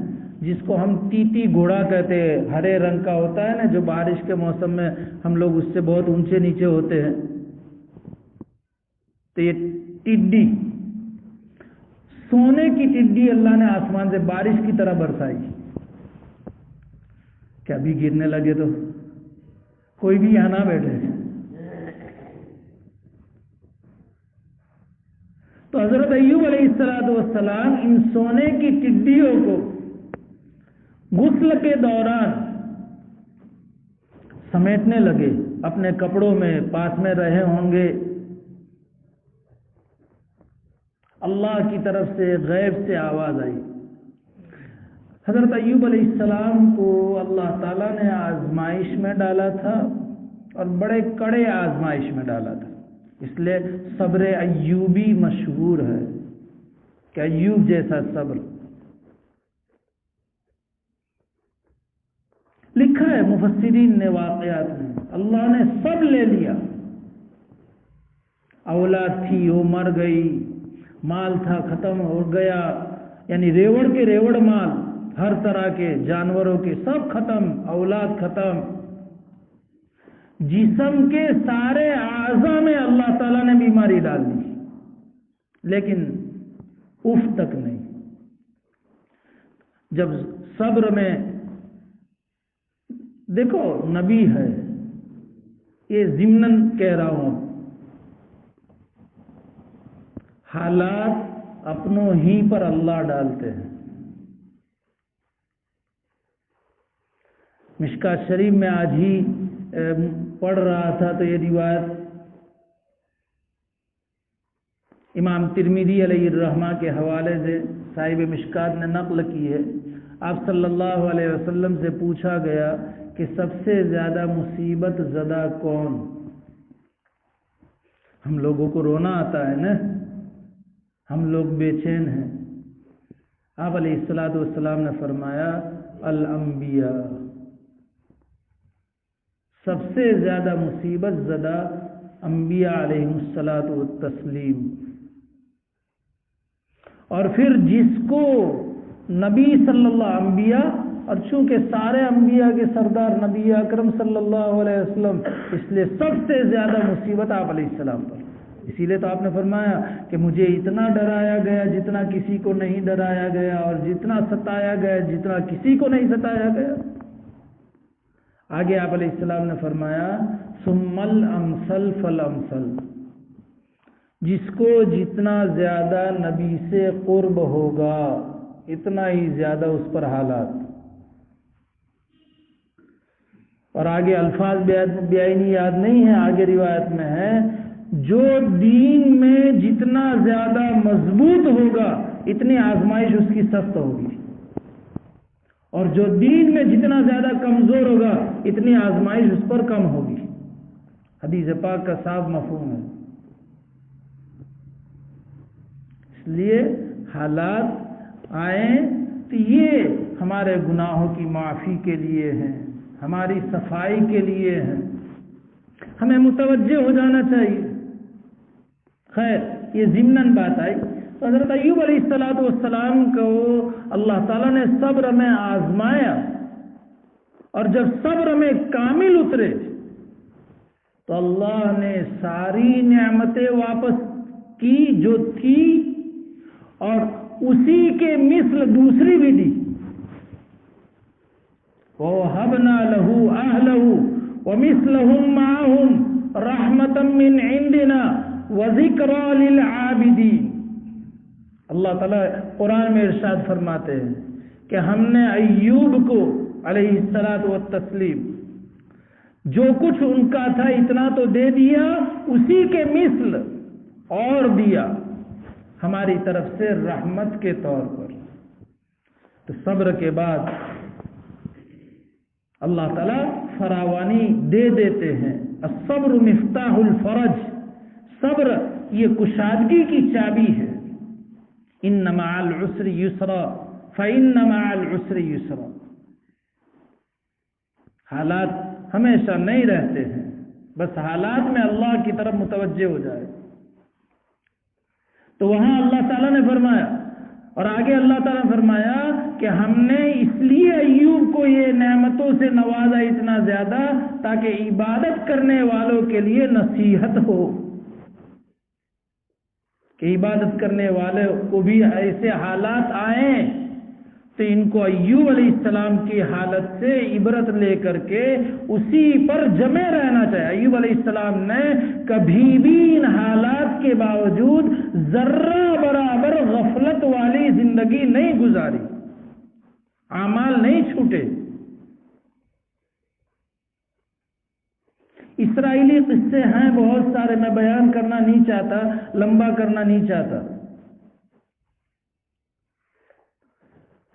جس کو ہم ٹیٹی گھوڑا کہتے ہیں، ہرے رنگ کا ہوتا ہے نا، جو بارش کے موسم میں ہم لوگ اس سے بہت اونچے نیچے ہوتے ہیں، تو یہ ٹڈی، سونے کی ٹڈی اللہ نے آسمان سے بارش کی طرح برسائی کہ ابھی گرنے لگے تو کوئی بھی یہاں نہ بیٹھے۔ تو حضرت ایوب علیہ السلام ان سونے کی ٹڈیوں کو غسل کے دوران سمیٹنے لگے، اپنے کپڑوں میں پاس میں رہے ہوں گے۔ اللہ کی طرف سے غیب سے آواز آئی۔ حضرت ایوب علیہ السلام کو اللہ تعالیٰ نے آزمائش میں ڈالا تھا اور بڑے کڑے آزمائش میں ڈالا تھا، اس لیے صبر ایوبی مشہور ہے کہ ایوب جیسا صبر۔ لکھا ہے مفسرین نے واقعات میں، اللہ نے سب لے لیا، اولاد تھی وہ مر گئی، مال تھا ختم ہو گیا، یعنی ریوڑ کے ریوڑ مال، ہر طرح کے جانوروں کے سب ختم، اولاد ختم، جسم کے سارے اعضاء میں اللہ تعالیٰ نے بیماری ڈال دی، لیکن اف تک نہیں۔ جب صبر میں دیکھو نبی ہے، یہ ضمناً کہہ رہا ہوں، حالات اپنوں ہی پر اللہ ڈالتے ہیں۔ مشکات شریف میں آج ہی پڑھ رہا تھا تو یہ روایت امام ترمذی علیہ الرحمہ کے حوالے سے صاحب مشکات نے نقل کی ہے۔ آپ صلی اللہ علیہ وسلم سے پوچھا گیا کہ سب سے زیادہ مصیبت زدہ کون؟ ہم لوگوں کو رونا آتا ہے نا، ہم لوگ بے چین ہیں۔ آپ علیہ السلام نے فرمایا الانبیاء، سب سے زیادہ مصیبت زدہ انبیاء علیہم الصلاۃ والتسلیم۔ اور پھر جس کو نبی صلی اللہ انبیاء، اور چونکہ سارے انبیاء کے سردار نبی اکرم صلی اللہ علیہ وسلم، اس لیے سب سے زیادہ مصیبت آپ علیہ السلام پر۔ اسی لیے تو آپ نے فرمایا کہ مجھے اتنا ڈرایا گیا جتنا کسی کو نہیں ڈرایا گیا، اور جتنا ستایا گیا جتنا کسی کو نہیں ستایا گیا۔ آگے آپ علیہ السلام نے فرمایا ثم الامثل فالامثل، جس کو جتنا زیادہ نبی سے قرب ہوگا اتنا ہی زیادہ اس پر حالات۔ اور آگے الفاظ بیانی یاد نہیں ہے، آگے روایت میں ہے جو دین میں جتنا زیادہ مضبوط ہوگا اتنی آزمائش اس کی سخت ہوگی، اور جو دین میں جتنا زیادہ کمزور ہوگا اتنی آزمائش اس پر کم ہوگی۔ حدیث پاک کا صاف مفہوم ہے۔ اس لیے حالات آئیں تو یہ ہمارے گناہوں کی معافی کے لیے ہیں، ہماری صفائی کے لیے ہیں، ہمیں متوجہ ہو جانا چاہیے۔ خیر، یہ ضمناً بات آئی تو حضرت ایوب علیہ السلام کو اللہ تعالیٰ نے صبر میں آزمایا، اور جب صبر میں کامل اترے تو اللہ نے ساری نعمتیں واپس کی جو تھی، اور اسی کے مثل دوسری بھی دی۔ وَوَهَبْنَا لَهُ أَهْلَهُ وَمِثْلَهُمْ مَعَهُمْ رَحْمَةً مِّنْ عِنْدِنَا وَذِكْرَىٰ لِلْعَابِدِينَ۔ اللہ تعالیٰ قرآن میں ارشاد فرماتے ہیں کہ ہم نے ایوب کو علیہ الصلاۃ والتسلیم جو کچھ ان کا تھا اتنا تو دے دیا، اسی کے مثل اور دیا ہماری طرف سے رحمت کے طور پر۔ تو صبر کے بعد اللہ تعالیٰ فراوانی دے دیتے ہیں۔ الصبر مفتاح الفرج، صبر یہ کشادگی کی چابی ہے۔ ان مع العسر یسرا فإن مع العسر یسرا۔ حالات ہمیشہ نہیں رہتے ہیں، بس حالات میں اللہ کی طرف متوجہ ہو جائے۔ تو وہاں اللہ تعالیٰ نے فرمایا، اور آگے اللہ تعالیٰ نے فرمایا کہ ہم نے اس لیے ایوب کو یہ نعمتوں سے نوازا اتنا زیادہ تاکہ عبادت کرنے والوں کے لیے نصیحت ہو، کہ عبادت کرنے والے کو بھی ایسے حالات آئیں تو ان کو ایوب علیہ السلام کی حالت سے عبرت لے کر کے اسی پر جمے رہنا چاہیے۔ ایوب علیہ السلام نے کبھی بھی ان حالات کے باوجود ذرہ برابر غفلت والی زندگی نہیں گزاری، اعمال نہیں چھوٹے۔ اسرائیلی قصے ہیں بہت سارے، میں بیان کرنا نہیں چاہتا، لمبا کرنا نہیں چاہتا۔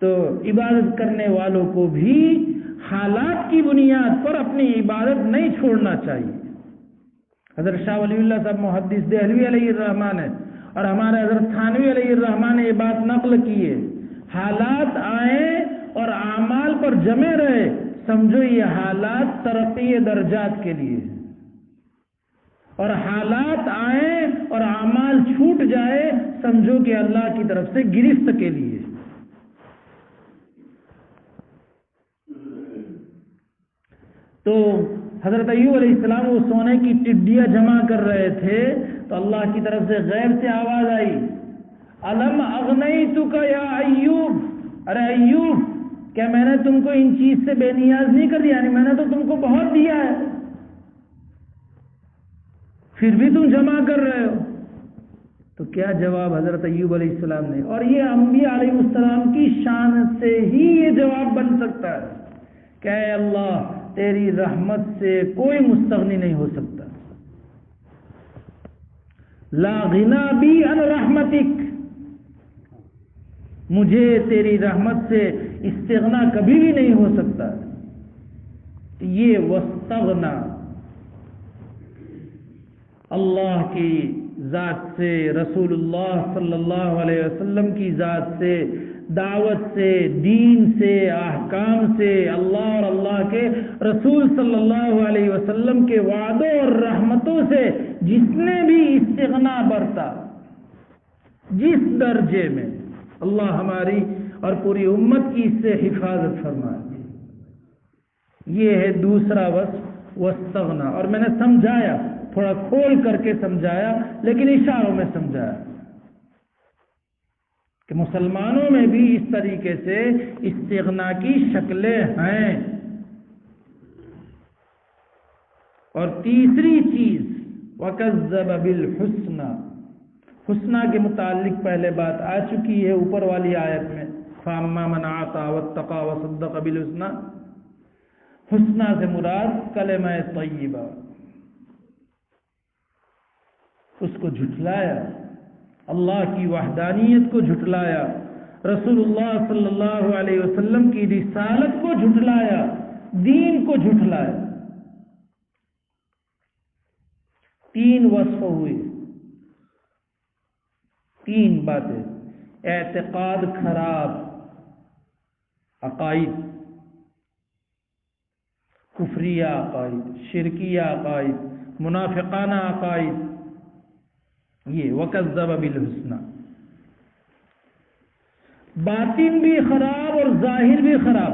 تو عبادت کرنے والوں کو بھی حالات کی بنیاد پر اپنی عبادت نہیں چھوڑنا چاہیے۔ حضرت شاہ ولی اللہ صاحب محدث دہلوی علیہ الرحمن ہے، اور ہمارے حضرت تھانوی علیہ الرحمن نے یہ بات نقل کی ہے، حالات آئیں اور اعمال پر جمے رہے، سمجھو یہ حالات ترقی درجات کے لیے، اور حالات آئیں اور اعمال چھوٹ جائے، سمجھو کہ اللہ کی طرف سے گرفت کے لیے۔ تو حضرت ایوب علیہ السلام وہ سونے کی ٹڈیاں جمع کر رہے تھے تو اللہ کی طرف سے غیب سے آواز آئی، الم اغنیتک یا ایوب، ارے ایوب کیا میں نے تم کو ان چیز سے بے نیاز نہیں کر دیا؟ یعنی میں نے تو تم کو بہت دیا ہے، پھر بھی تم جمع کر رہے ہو۔ تو کیا جواب حضرت ایوب علیہ السلام نے، اور یہ انبیاء علیہ السلام کی شان سے ہی یہ جواب بن سکتا ہے کہ اے اللہ تیری رحمت سے کوئی مستغنی نہیں ہو سکتا، لا غنا بی عن رحمتک، مجھے تیری رحمت سے استغنا کبھی بھی نہیں ہو سکتا۔ یہ واستغنا اللہ کی ذات سے، رسول اللہ صلی اللہ علیہ وسلم کی ذات سے، دعوت سے، دین سے، احکام سے، اللہ اور اللہ کے رسول صلی اللہ علیہ وسلم کے وعدوں اور رحمتوں سے جس نے بھی استغنا برتا، جس درجے میں، اللہ ہماری اور پوری امت کی اس سے حفاظت فرمائے۔ یہ ہے دوسرا وصف واستغنا، اور میں نے سمجھایا، تھوڑا کھول کر کے سمجھایا لیکن اشاروں میں سمجھایا کہ مسلمانوں میں بھی اس طریقے سے استغنا کی شکلیں ہیں۔ اور تیسری چیز وَكَذَّبَ بِالْحُسْنَى، حسنہ کے متعلق پہلے بات آ چکی ہے اوپر والی آیت میں، فَأَمَّا مَنْ أَعْطَىٰ وَاتَّقَىٰ وَصَدَّقَ بِالْحُسْنَىٰ، حسنہ سے مراد کلمہ طیبہ، اس کو جھٹلایا، اللہ کی وحدانیت کو جھٹلایا، رسول اللہ صلی اللہ علیہ وسلم کی رسالت کو جھٹلایا، دین کو جھٹلایا۔ 3 وصف ہوئے، 3 باتیں: اعتقاد خراب، عقائد، کفریہ عقائد، شرکیہ عقائد، منافقانہ عقائد، یہ وَكَذَّبَ بِالْحُسْنَى۔ باطن بھی خراب اور ظاہر بھی خراب۔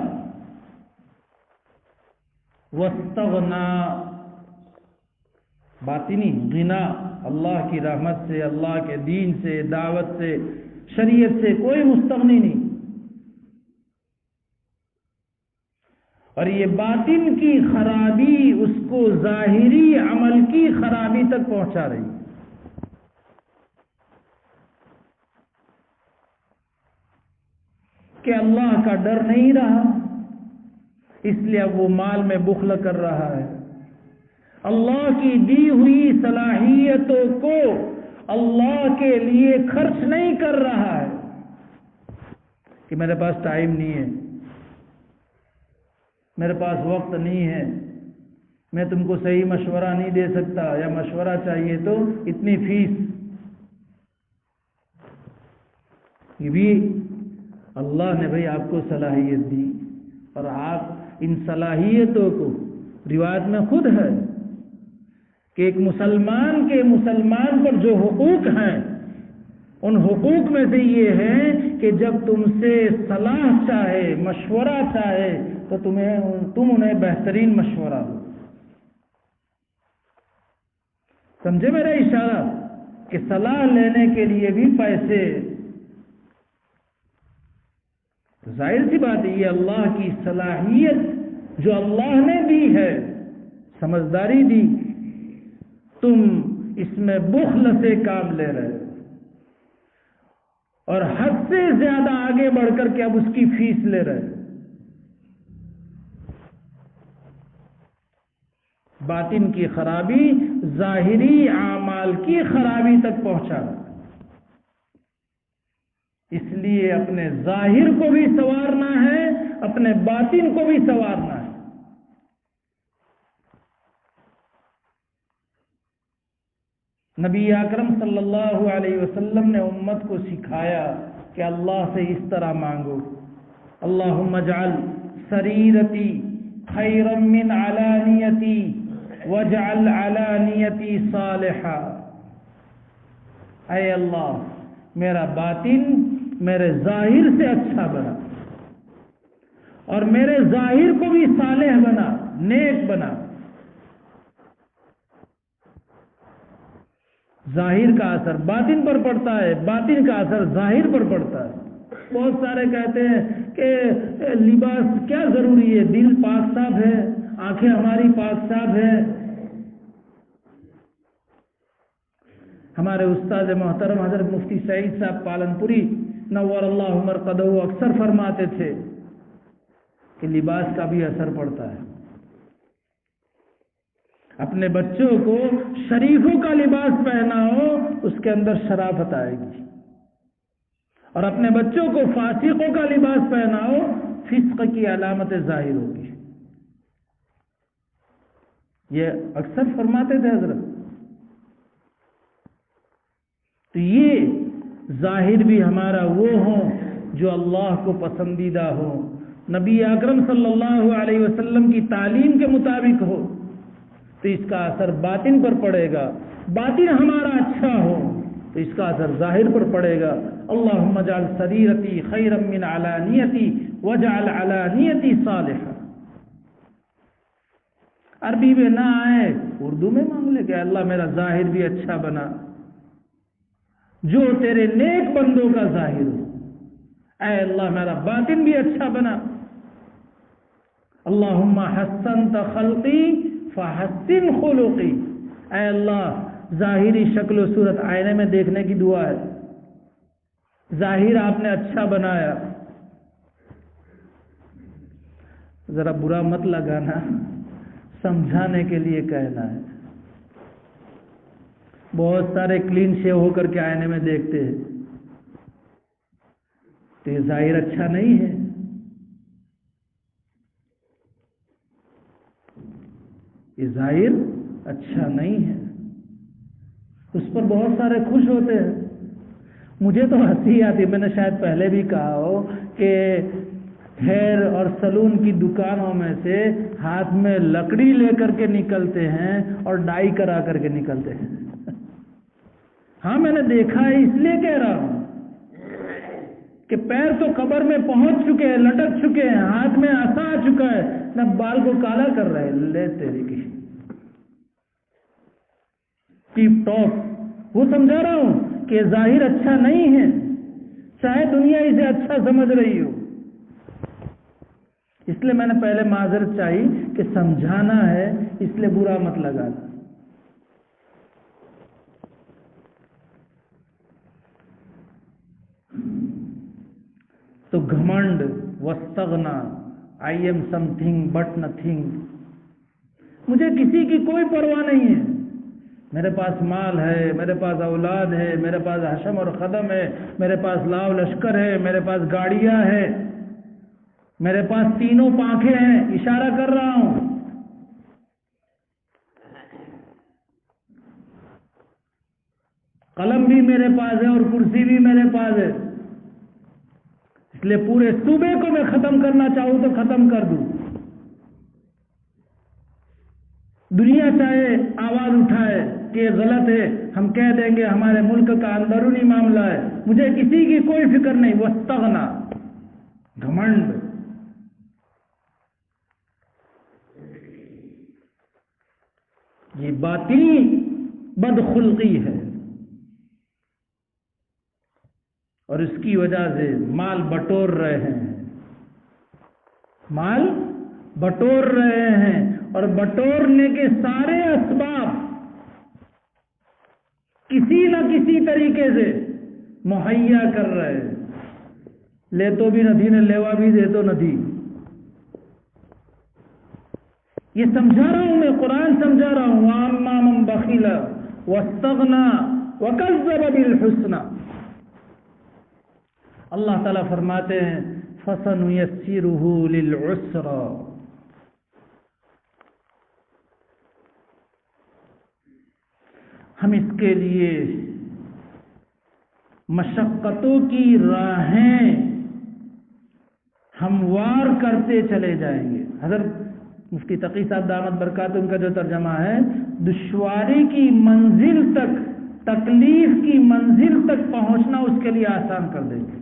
وَاسْتَغْنَى، باطنی غنا، اللہ کی رحمت سے، اللہ کے دین سے، دعوت سے، شریعت سے کوئی مستغنی نہیں، اور یہ باطن کی خرابی اس کو ظاہری عمل کی خرابی تک پہنچا رہی ہے۔ کہ اللہ کا ڈر نہیں رہا، اس لیے اب وہ مال میں بخل کر رہا ہے، اللہ کی دی ہوئی صلاحیتوں کو اللہ کے لیے خرچ نہیں کر رہا ہے کہ میرے پاس ٹائم نہیں ہے، میرے پاس وقت نہیں ہے، میں تم کو صحیح مشورہ نہیں دے سکتا، یا مشورہ چاہیے تو اتنی فیس۔ یہ بھی اللہ نے بھائی آپ کو صلاحیت دی، اور آپ ان صلاحیتوں کو، روایت میں خود ہے کہ ایک مسلمان پر جو حقوق ہیں، ان حقوق میں سے یہ ہے کہ جب تم سے صلاح چاہے، مشورہ چاہے، تو تم انہیں بہترین مشورہ دو۔ سمجھے میرا اشارہ؟ کہ صلاح لینے کے لیے بھی پیسے، ظاہر سی بات ہے یہ اللہ کی صلاحیت جو اللہ نے دی ہے، سمجھداری دی، تم اس میں بخل سے کام لے رہے ہو، اور حد سے زیادہ آگے بڑھ کر کے اب اس کی فیس لے رہے ہو۔ باطن کی خرابی ظاہری اعمال کی خرابی تک پہنچا رہا ہے۔ اس لیے اپنے ظاہر کو بھی سنوارنا ہے، اپنے باطن کو بھی سنوارنا ہے۔ نبی اکرم صلی اللہ علیہ وسلم نے امت کو سکھایا کہ اللہ سے اس طرح مانگو: اللہم اجعل سریرتی خیرا من علانیتی واجعل علانیتی صالحا۔ اے اللہ، میرا باطن میرے ظاہر سے اچھا بنا، اور میرے ظاہر کو بھی صالح بنا، نیک بنا۔ ظاہر کا اثر باطن پر پڑتا ہے، باطن کا اثر ظاہر پر پڑتا ہے۔ بہت سارے کہتے ہیں کہ لباس کیا ضروری ہے، دل پاک صاف ہے، آنکھیں ہماری پاک صاف ہے۔ ہمارے استاد محترم حضرت مفتی سعید صاحب پالن پوری نور اللہ مرقدہ اکثر فرماتے تھے کہ لباس کا بھی اثر پڑتا ہے۔ اپنے بچوں کو شریفوں کا لباس پہناؤ، اس کے اندر شرافت آئے گی، اور اپنے بچوں کو فاسقوں کا لباس پہناؤ، فسق کی علامت ظاہر ہوگی۔ یہ اکثر فرماتے تھے حضرت۔ تو یہ ظاہر بھی ہمارا وہ ہو جو اللہ کو پسندیدہ ہو، نبی اکرم صلی اللہ علیہ وسلم کی تعلیم کے مطابق ہو، تو اس کا اثر باطن پر پڑے گا۔ باطن ہمارا اچھا ہو تو اس کا اثر ظاہر پر پڑے گا۔ اللہم اجعل سریرتی خیرا من علانیتی واجعل علانیتی صالحا۔ عربی میں نہ آئے، اردو میں مانگ لے کہ اللہ میرا ظاہر بھی اچھا بنا، جو تیرے نیک بندوں کا ظاہر ہو۔ اے اللہ میرا باطن بھی اچھا بنا۔ اللہم حسنت خلقی فحسن خلقی۔ اے اللہ، ظاہری شکل و صورت آئینے میں دیکھنے کی دعا ہے، ظاہر آپ نے اچھا بنایا، ذرا برا مت لگانا، سمجھانے کے لیے کہنا ہے۔ بہت سارے کلین شیو ہو کر کے آئینے میں دیکھتے ہیں تو یہ ظاہر اچھا نہیں ہے، یہ ظاہر اچھا نہیں ہے۔ اس پر بہت سارے خوش ہوتے ہیں۔ مجھے تو ہنسی آتی، میں نے شاید پہلے بھی کہا ہو کہ ہیئر اور سلون کی دکانوں میں سے ہاتھ میں لکڑی لے کر کے نکلتے ہیں اور ڈائی کرا کر کے نکلتے ہیں۔ ہاں میں نے دیکھا ہے، اس لیے کہہ رہا ہوں کہ پیر تو قبر میں پہنچ چکے ہیں، لٹک چکے ہیں، ہاتھ میں عصا آ چکا ہے، نہ بال کو کالا کر رہے، لے تیری کی ٹیپ ٹاپ۔ وہ سمجھا رہا ہوں کہ ظاہر اچھا نہیں ہے، چاہے دنیا اسے اچھا سمجھ رہی ہو۔ اس لیے میں نے پہلے معذرت چاہی کہ سمجھانا ہے، اس لیے برا مت لگانا۔ تو گھمنڈ، واستغنا، I'm something but nothing, مجھے کسی کی کوئی پرواہ نہیں ہے، میرے پاس مال ہے، میرے پاس اولاد ہے، میرے پاس حشم اور خدم ہے، میرے پاس لاؤ لشکر ہے، میرے پاس گاڑیاں ہیں، میرے پاس تینوں پانکھیں ہیں، اشارہ کر رہا ہوں۔ قلم بھی میرے پاس ہے اور کرسی بھی میرے پاس ہے، اس لیے پورے صوبے کو میں ختم کرنا چاہوں تو ختم کر دوں۔ دنیا چاہے آواز اٹھائے کہ یہ غلط ہے، ہم کہہ دیں گے ہمارے ملک کا اندرونی معاملہ ہے، مجھے کسی کی کوئی فکر نہیں۔ واستغنا، گھمنڈ، یہ باطنی بدخلقی ہے، اور اس کی وجہ سے مال بٹور رہے ہیں، مال بٹور رہے ہیں، اور بٹورنے کے سارے اسباب کسی نہ کسی طریقے سے مہیا کر رہے ہیں۔ لے تو بھی نہ تھی نے لیوا بھی دے تو نہ تھی۔ یہ سمجھا رہا ہوں میں، قرآن سمجھا رہا ہوں۔ وَأَمَّا مَن بَخِلَ وَاسْتَغْنَى وَكَذَّبَ بِالْحُسْنَى، اللہ تعالیٰ فرماتے ہیں فَسَنُيَسِّرُهُ لِلْعُسْرَى، ہم اس کے لیے مشقتوں کی راہیں ہموار کرتے چلے جائیں گے۔ حضرت مفتی تقی صاحب دامت برکاتہ ان کا جو ترجمہ ہے، دشواری کی منزل تک، تکلیف کی منزل تک پہنچنا اس کے لیے آسان کر دیں گے،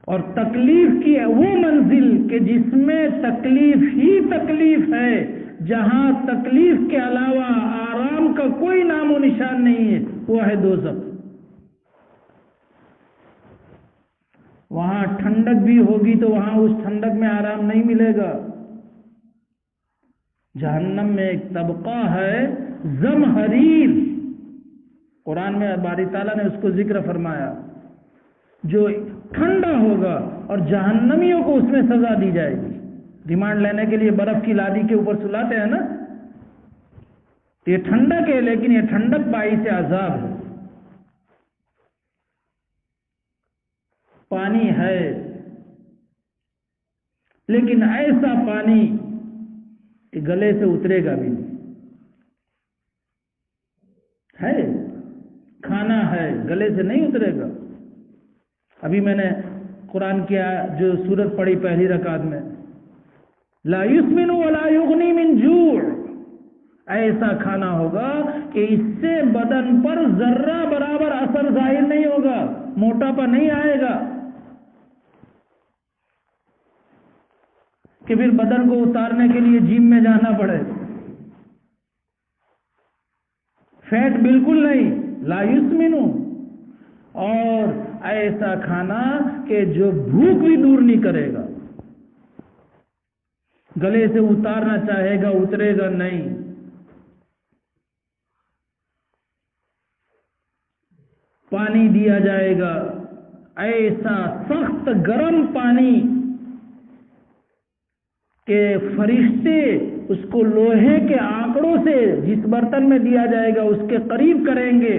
اور تکلیف کی وہ منزل کہ جس میں تکلیف ہی تکلیف ہے، جہاں تکلیف کے علاوہ آرام کا کوئی نام و نشان نہیں ہے، وہ ہے دوزخ۔ وہاں ٹھنڈک بھی ہوگی تو وہاں اس ٹھنڈک میں آرام نہیں ملے گا۔ جہنم میں ایک طبقہ ہے زمہریر، قرآن میں باری تعالیٰ نے اس کو ذکر فرمایا، جو ٹھنڈا ہوگا، اور جہنمیوں کو اس میں سزا دی جائے گی۔ ریمانڈ لینے کے لیے برف کی لادی کے اوپر سلاتے ہیں نا، تو یہ ٹھنڈک ہے، لیکن یہ ٹھنڈک باعث عذاب ہے۔ پانی ہے، لیکن ایسا پانی کہ گلے سے اترے گا بھی نہیں ہے، کھانا ہے گلے سے نہیں اترے گا۔ ابھی میں نے قرآن کی جو سورت پڑھی پہلی رکعت میں، لا یسمن ولا یغنی من جوع، ایسا کھانا ہوگا کہ اس سے بدن پر ذرہ برابر اثر ظاہر نہیں ہوگا، موٹاپا نہیں آئے گا کہ پھر بدن کو اتارنے کے لیے جم میں جانا پڑے، فیٹ بالکل نہیں، لا یسمن، اور ایسا کھانا کہ جو بھوک بھی دور نہیں کرے گا، گلے سے اتارنا چاہے گا اترے گا نہیں۔ پانی دیا جائے گا، ایسا سخت گرم پانی کہ فرشتے اس کو لوہے کے آنکڑوں سے جس برتن میں دیا جائے گا اس کے قریب کریں گے،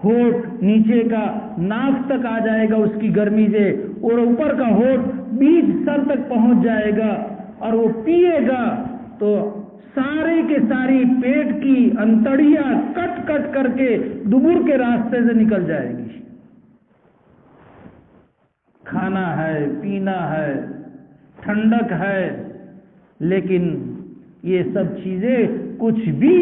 ہونٹ نیچے کا ناک تک آ جائے گا اس کی گرمی سے، اور اوپر کا ہونٹ بیچ سر تک پہنچ جائے گا، اور وہ پیے گا تو سارے کے ساری پیٹ کی انتڑیاں کٹ کٹ کر کے دبر کے راستے سے نکل جائے گی۔ کھانا ہے، پینا ہے، ٹھنڈک ہے، لیکن یہ سب چیزیں کچھ بھی،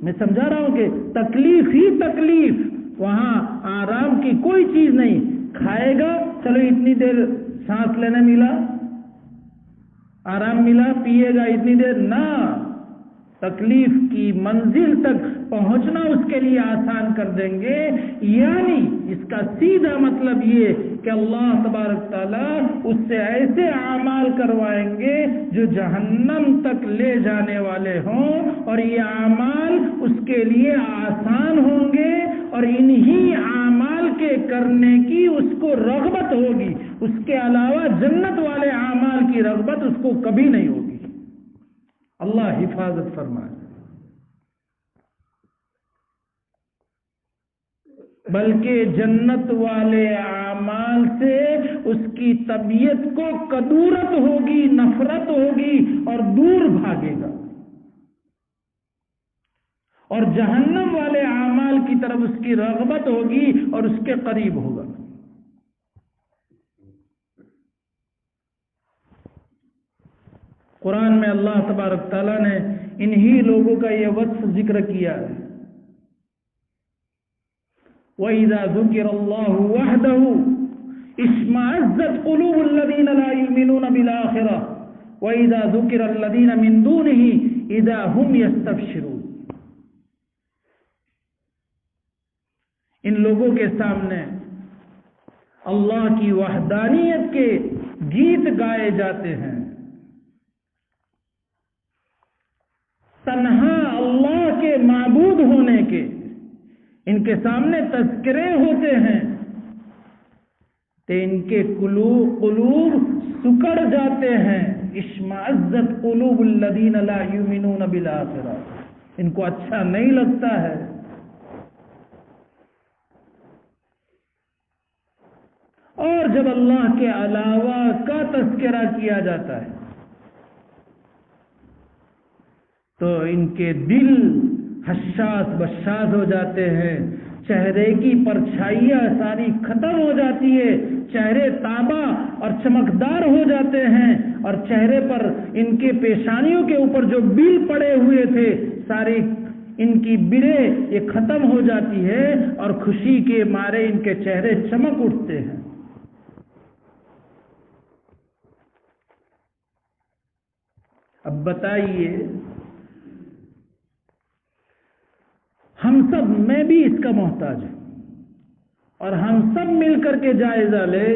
میں سمجھا رہا ہوں کہ تکلیف ہی تکلیف، وہاں آرام کی کوئی چیز نہیں۔ کھائے گا چلو اتنی دیر سانس لینے ملا، آرام ملا، پیے گا اتنی دیر، نہ، تکلیف کی منزل تک پہنچنا اس کے لیے آسان کر دیں گے۔ یعنی اس کا سیدھا مطلب یہ کہ اللہ تبارک تعالیٰ اس سے ایسے اعمال کروائیں گے جو جہنم تک لے جانے والے ہوں، اور یہ اعمال اس کے لیے آسان ہوں گے، اور انہی اعمال کے کرنے کی اس کو رغبت ہوگی، اس کے علاوہ جنت والے اعمال کی رغبت اس کو کبھی نہیں ہوگی۔ اللہ حفاظت فرمائے۔ بلکہ جنت والے اعمال سے اس کی طبیعت کو کدورت ہوگی، نفرت ہوگی اور دور بھاگے گا، اور جہنم والے اعمال کی طرف اس کی رغبت ہوگی اور اس کے قریب ہوگا۔ قرآن میں اللہ تبارک تعالیٰ نے انہی لوگوں کا یہ وصف ذکر کیا ہے، وَإِذَا ذُكِرَ اللَّهُ وَحْدَهُ اشْمَأَزَّتْ قُلُوبُ الَّذِينَ لَا يُؤْمِنُونَ بِالْآخِرَةِ وَإِذَا ذُكِرَ الَّذِينَ مِن دُونِهِ إِذَا هُمْ يَسْتَبْشِرُونَ۔ ان لوگوں کے سامنے اللہ کی وحدانیت کے گیت گائے جاتے ہیں، تنہا اللہ کے معبود ہونے کے ان کے سامنے تذکرے ہوتے ہیں، تو ان کے قلوب سکڑ جاتے ہیں۔ اشمئزت قلوب الذین لا یؤمنون بالآخرہ، ان کو اچھا نہیں لگتا ہے۔ اور جب اللہ کے علاوہ کا تذکرہ کیا جاتا ہے تو ان کے دل حساس بشاس ہو جاتے ہیں، چہرے کی پرچھائیاں ساری ختم ہو جاتی ہے، چہرے تابہ اور چمکدار ہو جاتے ہیں، اور چہرے پر ان کے پیشانیوں کے اوپر جو بل پڑے ہوئے تھے ساری ان کی برے یہ ختم ہو جاتی ہے، اور خوشی کے مارے ان کے چہرے چمک اٹھتے ہیں۔ اب بتائیے، ہم سب، میں بھی اس کا محتاج ہوں، اور ہم سب مل کر کے جائزہ لے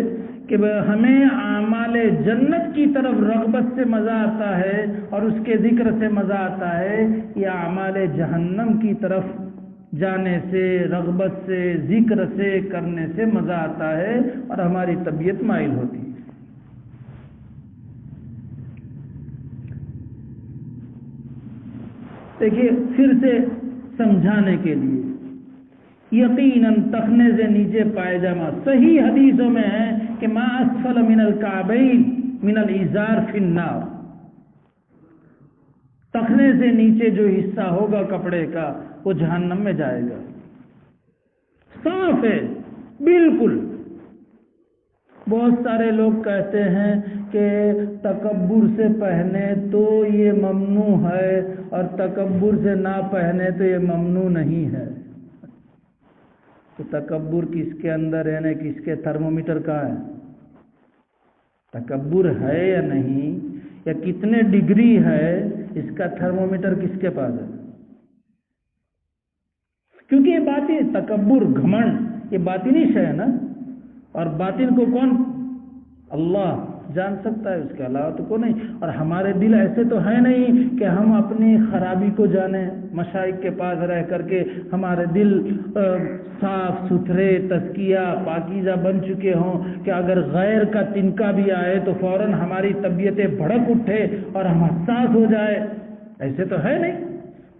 کہ ہمیں اعمال جنت کی طرف رغبت سے مزہ آتا ہے اور اس کے ذکر سے مزہ آتا ہے، یا اعمال جہنم کی طرف جانے سے، رغبت سے، ذکر سے، کرنے سے مزہ آتا ہے اور ہماری طبیعت مائل ہوتی ہے۔ دیکھیے، پھر سے سمجھانے کے لیے، یقیناً تخنے سے نیچے پائجامہ، صحیح حدیثوں میں ہے کہ ما اسفل من الکعبین من الازار فی النار، تخنے سے نیچے جو حصہ ہوگا کپڑے کا وہ جہنم میں جائے گا۔ صاف ہے بالکل۔ بہت سارے لوگ کہتے ہیں کہ تکبر سے پہنے تو یہ ممنوع ہے اور تکبر سے نہ پہنے تو یہ ممنوع نہیں ہے۔ تو تکبر کس کے اندر ہے، کس کے تھرمومیٹر کا ہے؟ تکبر ہے یا نہیں، یا کتنے ڈگری ہے، اس کا تھرمومیٹر کس کے پاس ہے؟ کیونکہ یہ باطن، تکبر، گھمنڈ، یہ باطنی شے ہے نا، اور باطن کو کون؟ اللہ جان سکتا ہے، اس کے علاوہ تو کوئی نہیں۔ اور ہمارے دل ایسے تو ہیں نہیں کہ ہم اپنی خرابی کو جانیں، مشائخ کے پاس رہ کر کے ہمارے دل صاف ستھرے تزکیہ پاکیزہ بن چکے ہوں کہ اگر غیر کا تنکا بھی آئے تو فوراً ہماری طبیعتیں بھڑک اٹھے اور ہم حساس ہو جائے، ایسے تو ہے نہیں۔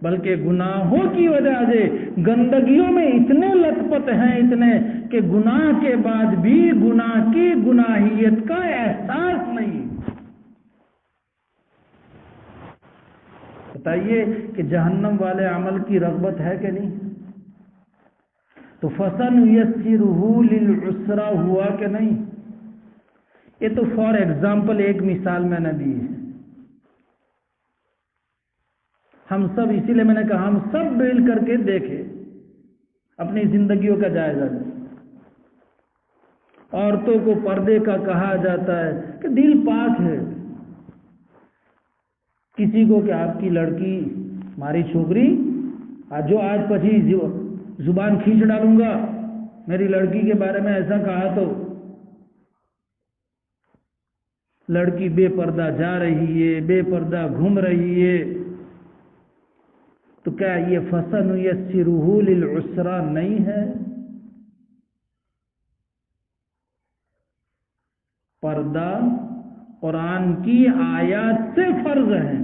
بلکہ گناہوں کی وجہ سے گندگیوں میں اتنے لت پت ہیں، اتنے کہ گناہ کے بعد بھی گناہ کی گناہیت کا احساس نہیں۔ بتائیے کہ جہنم والے عمل کی رغبت ہے کہ نہیں؟ تو فَسَنُيَسِّرُهُ لِلْعُسْرَىٰ ہوا کہ نہیں؟ یہ تو فار ایگزامپل ایک مثال میں نے دی ہے۔ ہم سب، اسی لیے میں نے کہا ہم سب مل کر کے دیکھیں، اپنی زندگیوں کا جائزہ لیں۔ عورتوں کو پردے کا کہا جاتا ہے کہ دل پاک ہے، کسی کو کہ آپ کی لڑکی ہماری چھوکری جو آج پچھی زبان کھینچ ڈالوں گا میری لڑکی کے بارے میں ایسا کہا تو لڑکی بے پردہ جا رہی ہے، بے پردہ گھوم رہی ہے، تو کیا یہ فَسَنُيَسِّرُهُ لِلْعُسْرَىٰ نہیں ہے؟ پردہ قرآن کی آیات سے فرض ہے،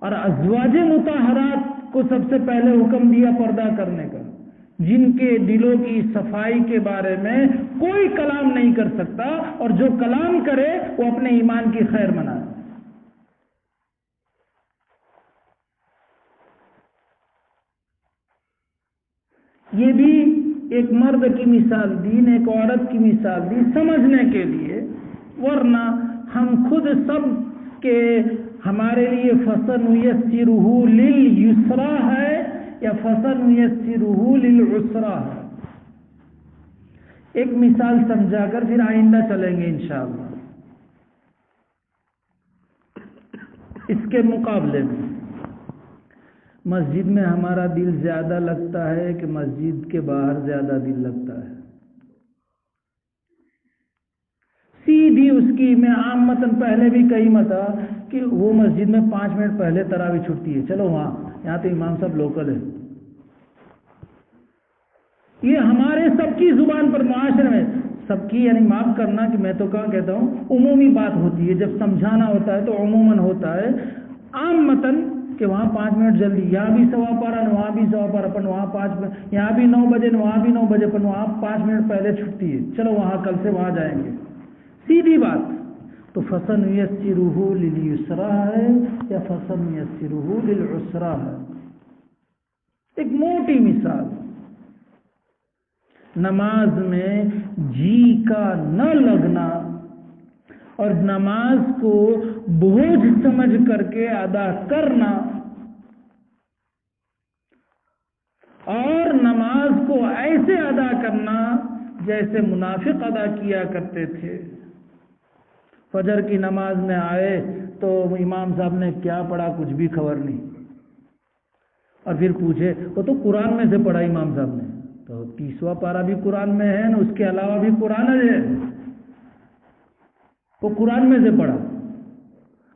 اور ازواج مطہرات کو سب سے پہلے حکم دیا پردہ کرنے کا، جن کے دلوں کی صفائی کے بارے میں کوئی کلام نہیں کر سکتا، اور جو کلام کرے وہ اپنے ایمان کی خیر منائے۔ یہ بھی ایک مرد کی مثال دی، ایک عورت کی مثال دی سمجھنے کے لیے، ورنہ ہم خود سب کے ہمارے لیے فَسَنُيَسِّرُهُ لِلْيُسْرَىٰ ہے یا فَسَنُيَسِّرُهُ لِلْعُسْرَىٰ ہے۔ ایک مثال سمجھا کر پھر آئندہ چلیں گے انشاءاللہ۔ اس کے مقابلے میں مسجد میں ہمارا دل زیادہ لگتا ہے کہ مسجد کے باہر زیادہ دل لگتا ہے؟ سیدھی اس کی میں عام متن پہلے بھی کہی متا کہ وہ مسجد میں 5 منٹ پہلے تراویح چھٹتی ہے، چلو وہاں، یہاں تو امام صاحب لوکل ہے۔ یہ ہمارے سب کی زبان پر، معاشرے میں سب کی، یعنی معاف کرنا کہ میں تو کہتا ہوں عمومی بات ہوتی ہے، جب سمجھانا ہوتا ہے تو عموماً ہوتا ہے۔ عام متن کہ وہاں 5 منٹ جلدی، یہاں بھی 1:15 وہاں بھی 1:15 اپن وہاں 5، یہاں بھی 9 بجے وہاں بھی 9 بجے اپن وہاں 5 منٹ پہلے چھٹتی ہے، چلو وہاں کل سے وہاں جائیں گے، سیدھی بات۔ تو فَسَنُيَسِّرُهُ لِلْيُسْرَىٰ ہے یا فَسَنُيَسِّرُهُ لِلْعُسْرَىٰ ہے؟ ایک موٹی مثال، نماز میں جی کا نہ لگنا اور نماز کو بوجھ سمجھ کر کے ادا کرنا، اور نماز کو ایسے ادا کرنا جیسے منافق ادا کیا کرتے تھے۔ فجر کی نماز میں آئے تو امام صاحب نے کیا پڑھا کچھ بھی خبر نہیں، اور پھر پوچھے وہ تو قرآن میں سے پڑھا امام صاحب نے، تو 30واں پارہ بھی قرآن میں ہے نا، اس کے علاوہ بھی قرآن ہے، وہ قرآن میں سے پڑھا۔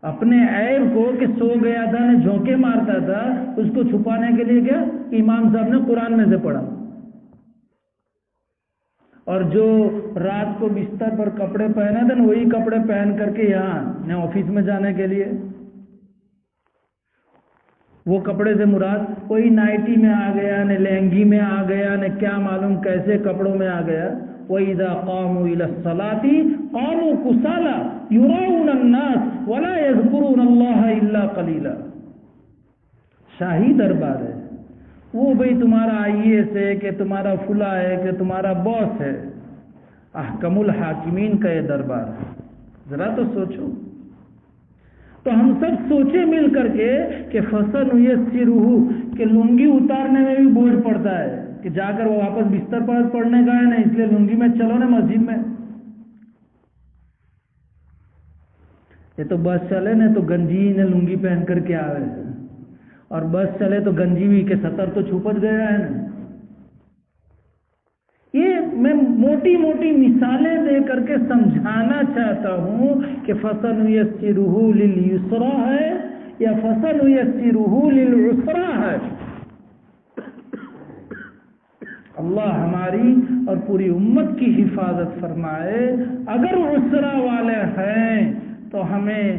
اپنے عیب کو کہ سو گیا تھا نے جھونکے مارتا تھا، اس کو چھپانے کے لیے کیا امام صاحب نے قرآن میں سے پڑھا۔ اور جو رات کو بستر پر کپڑے پہنے تھے نا، وہی کپڑے پہن کر کے یہاں نے آفس میں جانے کے لیے، وہ کپڑے سے مراد کوئی نائٹی میں آ گیا، نے لہنگی میں آ گیا، نے کیا معلوم کیسے کپڑوں میں آ گیا۔ وَإِذَا قَامُوا إِلَى الصَّلَاةِ قَامُوا كُسَالَىٰ يُرَاءُونَ النَّاسَ وَلَا يَذْكُرُونَ اللَّهَ إِلَّا قَلِيلًا۔ شاہی دربار ہے وہ، بھئی تمہارا IAS ہے کہ تمہارا فلاں ہے کہ تمہارا باس ہے، احکم الحاکمین کا یہ دربار ہے۔ ذرا تو سوچو۔ تو ہم سب سوچے مل کر کے کہ فَسَنُيَسِّرُهُ کہ لنگی اتارنے میں بھی بوجھ پڑتا ہے، کہ جا کر وہ واپس بستر پر پڑنے کا ہے نا، اس لیے لنگی میں چلو نا مسجد میں۔ یہ تو بس چلے نا تو گنجی نے لنگی پہن کر کے آوے، اور بس چلے تو گنجی بھی کے سطر تو چھپٹ گیا ہے نا۔ یہ میں موٹی موٹی مثالیں دے کر کے سمجھانا چاہتا ہوں کہ فَسَنُيَسِّرُهُ لِلْيُسْرَىٰ ہے یا فَسَنُيَسِّرُهُ لِلْعُسْرَىٰ ہے۔ اللہ ہماری اور پوری امت کی حفاظت فرمائے۔ اگر عسرا والے ہیں تو ہمیں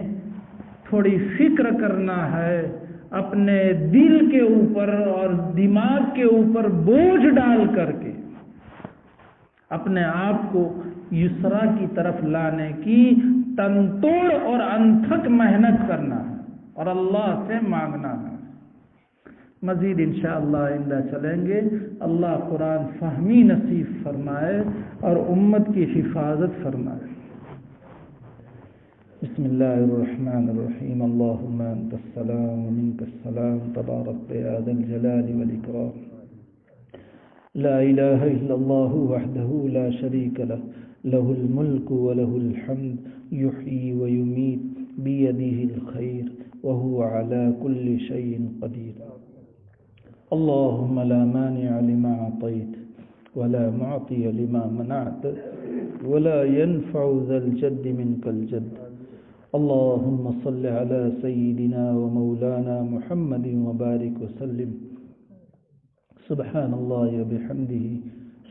تھوڑی فکر کرنا ہے، اپنے دل کے اوپر اور دماغ کے اوپر بوجھ ڈال کر کے اپنے آپ کو یسرا کی طرف لانے کی تنتوڑ اور انتھک محنت کرنا ہے اور اللہ سے مانگنا ہے۔ مزید انشاءاللہ آئندہ چلیں گے۔ اللہ قرآن فہمی نصیب فرمائے اور امت کی حفاظت فرمائے۔ بسم اللہ الرحمن الرحیم۔ اللہم انت السلام ومنک السلام تبارک یا ذا الجلال والاکرام۔ لا الہ الا اللہ وحدہ لا شریک لہ، لہ الملک ولہ الحمد یحیی ویمیت بیدہ الخیر وہو علی کل شیء قدیر۔ اللهم لا مانع لما أعطيت ولا معطي لما منعت ولا ينفع ذا الجد منك الجد۔ اللهم صل على سيدنا ومولانا محمد وبارك وسلم۔ سبحان الله وبحمده،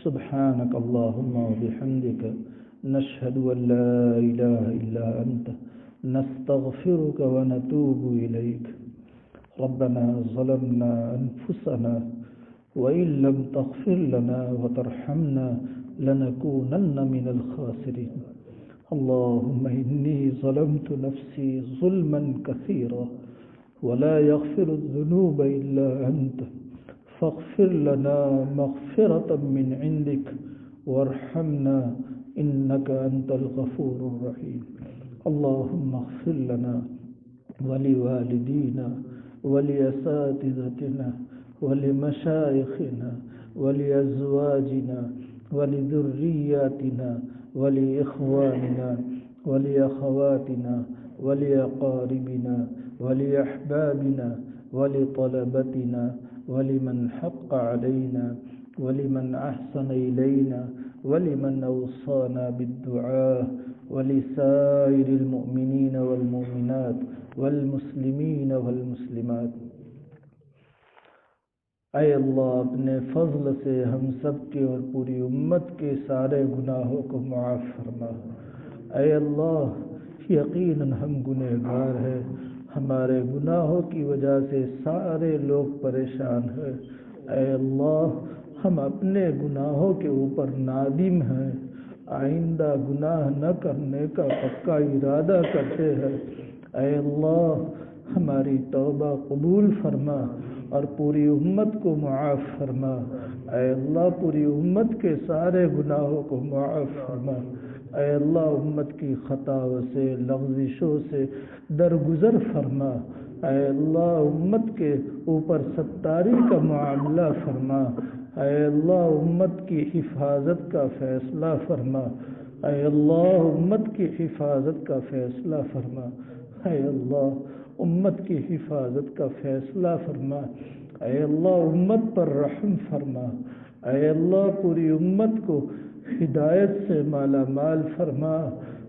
سبحانك اللهم وبحمدك، نشهد أن لا إله إلا أنت، نستغفرك ونتوب إليك۔ ربنا ظلمنا أنفسنا وإن لم تغفر لنا وترحمنا لنكونن من الخاسرين۔ اللهم إني ظلمت نفسي ظلما كثيرا ولا يغفر الذنوب إلا أنت، فاغفر لنا مغفرة من عندك وارحمنا إنك أنت الغفور الرحيم۔ اللهم اغفر لنا ولوالدينا ولأساتذتنا ولمشايخنا ولأزواجنا ولذرياتنا ولإخواننا ولأخواتنا ولأقاربنا ولأحبابنا ولطلبتنا ولمن حق علينا ولمن أحسن إلينا ولمن أوصانا بالدعاء ولسائر المؤمنين والمؤمنات والمسلمین والمسلمات۔ اے اللہ اپنے فضل سے ہم سب کے اور پوری امت کے سارے گناہوں کو معاف فرما۔ اے اللہ یقیناً ہم گنہگار ہیں، ہمارے گناہوں کی وجہ سے سارے لوگ پریشان ہیں۔ اے اللہ ہم اپنے گناہوں کے اوپر نادم ہیں، آئندہ گناہ نہ کرنے کا پکا ارادہ کرتے ہیں۔ اے اللہ ہماری توبہ قبول فرما اور پوری امت کو معاف فرما۔ اے اللہ پوری امت کے سارے گناہوں کو معاف فرما۔ اے اللہ امت کی خطاؤں سے لغزشوں سے درگزر فرما۔ اے اللہ امت کے اوپر ستاری کا معاملہ فرما۔ اے اللہ امت کی حفاظت کا فیصلہ فرما۔ اے اللہ امت کی حفاظت کا فیصلہ فرما۔ اے اللہ امت کی حفاظت کا فیصلہ فرما۔ اے اللہ امت پر رحم فرما۔ اے اللہ پوری امت کو ہدایت سے مالا مال فرما۔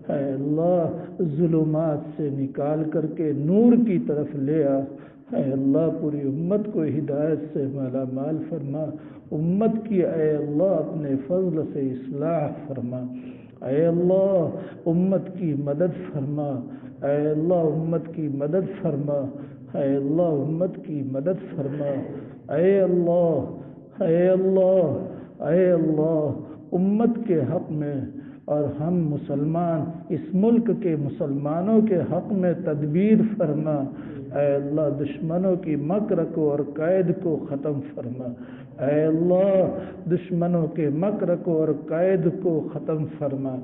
اے اللہ ظلمات سے نکال کر کے نور کی طرف لے آ۔ اے اللہ پوری امت کو ہدایت سے مالا مال فرما۔ امت کی اے اللہ اپنے فضل سے اصلاح فرما۔ اے اللہ امت کی مدد فرما۔ اے اللہ امت کی مدد فرما۔ اے اللہ امت کی مدد فرما۔ اے اللہ اے اللہ اے اللہ امت کے حق میں اور ہم مسلمان اس ملک کے مسلمانوں کے حق میں تدبیر فرما۔ اے اللہ دشمنوں کی مکر کو اور قید کو ختم فرما۔ اے اللہ دشمنوں کے مکر کو اور قید کو ختم فرما۔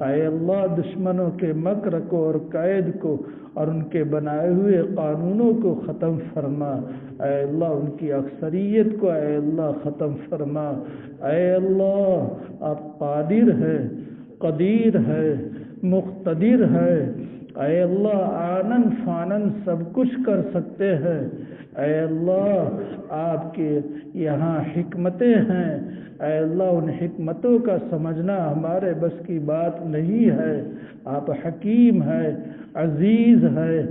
اے اللہ دشمنوں کے مکر کو اور قید کو اور ان کے بنائے ہوئے قانونوں کو ختم فرما۔ اے اللہ ان کی اکثریت کو اے اللہ ختم فرما۔ اے اللہ آپ قادر ہے، قدیر ہے، مقتدر ہے۔ اے اللہ آنن فانن سب کچھ کر سکتے ہیں، اے اللہ آپ کے یہاں حکمتیں ہیں، اے اللہ ان حکمتوں کا سمجھنا ہمارے بس کی بات نہیں ہے، آپ حکیم ہے، عزیز ہے،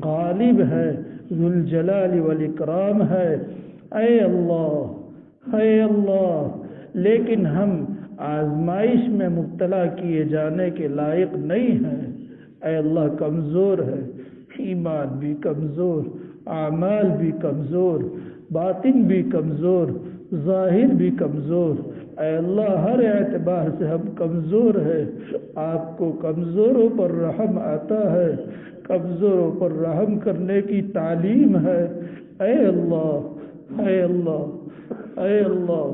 غالب ہے، ذو الجلال والاکرام ہے، اے اللہ، اے اللہ، لیکن ہم آزمائش میں مبتلا کیے جانے کے لائق نہیں ہیں، اے اللہ کمزور ہے، ایمان بھی کمزور، اعمال بھی کمزور، باطن بھی کمزور، ظاہر بھی کمزور، اے اللہ ہر اعتبار سے ہم کمزور ہیں، آپ کو کمزوروں پر رحم آتا ہے، کمزوروں پر رحم کرنے کی تعلیم ہے، اے اللہ، اے اللہ، اے اللہ،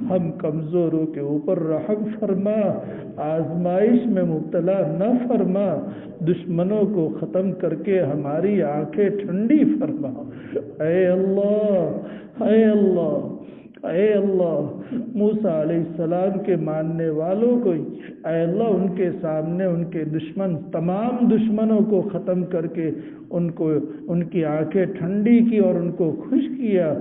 ہم کمزوروں کے اوپر رحم فرما، آزمائش میں مبتلا نہ فرما، دشمنوں کو ختم کر کے ہماری آنکھیں ٹھنڈی فرما، اے اللہ، اے اللہ، اے اللہ، موسیٰ علیہ السلام کے ماننے والوں کو اے اللہ ان کے سامنے ان کے دشمن تمام دشمنوں کو ختم کر کے ان کی آنکھیں ٹھنڈی کی اور ان کو خوش کیا،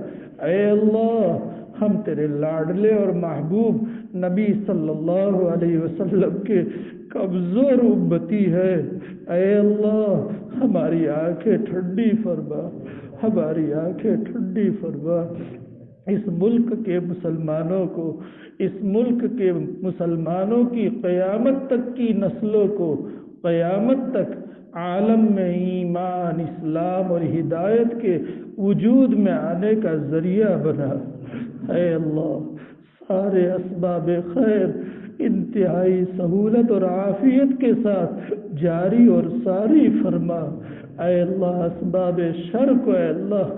اے اللہ ہم تیرے لاڈلے اور محبوب نبی صلی اللہ علیہ وسلم کے کمزور امتی ہے، اے اللہ ہماری آنکھیں ٹھنڈی فرما، ہماری آنکھیں ٹھنڈی فرما، اس ملک کے مسلمانوں کو، اس ملک کے مسلمانوں کی قیامت تک کی نسلوں کو، قیامت تک عالم میں ایمان، اسلام اور ہدایت کے وجود میں آنے کا ذریعہ بنا، اے اللہ سارے اسباب خیر انتہائی سہولت اور عافیت کے ساتھ جاری اور ساری فرما، اے اللہ اسباب شر کو اے اللہ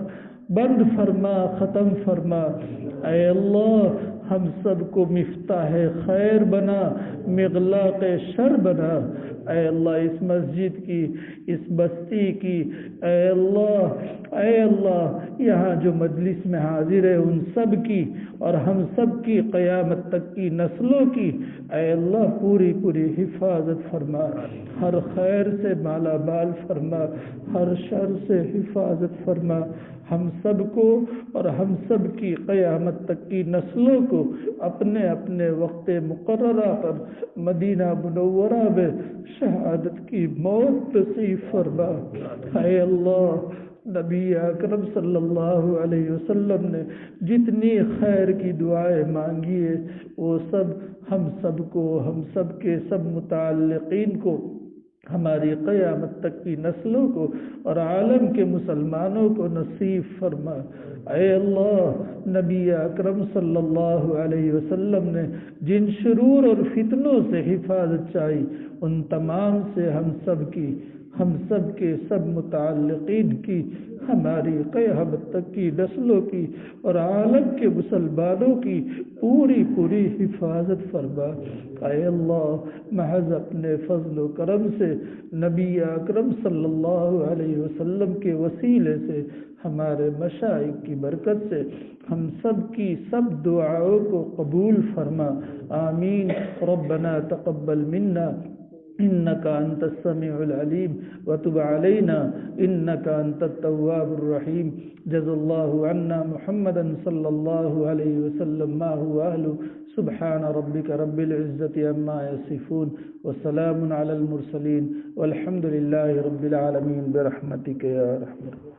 بند فرما، ختم فرما، اے اللہ ہم سب کو مفتاح خیر بنا، مغلاق شر بنا، اے اللہ اس مسجد کی، اس بستی کی، اے اللہ، اے اللہ یہاں جو مجلس میں حاضر ہے ان سب کی اور ہم سب کی قیامت تک کی نسلوں کی اے اللہ پوری پوری حفاظت فرما، ہر خیر سے مالا مال فرما، ہر شر سے حفاظت فرما، ہم سب کو اور ہم سب کی قیامت تک کی نسلوں کو اپنے اپنے وقت مقررہ پر مدینہ منورہ میں شہادت کی موت نصیب فرما، اے اللہ نبی اکرم صلی اللہ علیہ وسلم نے جتنی خیر کی دعائیں مانگی ہے وہ سب ہم سب کو، ہم سب کے سب متعلقین کو، ہماری قیامت تک کی نسلوں کو اور عالم کے مسلمانوں کو نصیب فرما، اے اللہ نبی اکرم صلی اللہ علیہ وسلم نے جن شرور اور فتنوں سے حفاظت چاہی ان تمام سے ہم سب کی، ہم سب کے سب متعلقین کی، ہماری قیامت تک کی نسلوں کی اور عالم کے مسلمانوں کی پوری پوری حفاظت فرما، اے اللہ محض اپنے فضل و کرم سے نبی اکرم صلی اللہ علیہ وسلم کے وسیلے سے ہمارے مشائخ کی برکت سے ہم سب کی سب دعاؤں کو قبول فرما، آمین، ربنا تقبل منا إنك أنت السميع العليم وتب علينا إنك أنت التواب الرحيم، جزا الله عنا محمدا صلى الله عليه وسلم ما هو أهله، سبحان ربك رب العزة عما يصفون وسلام على المرسلين والحمد لله رب العالمين برحمتك يا رحمن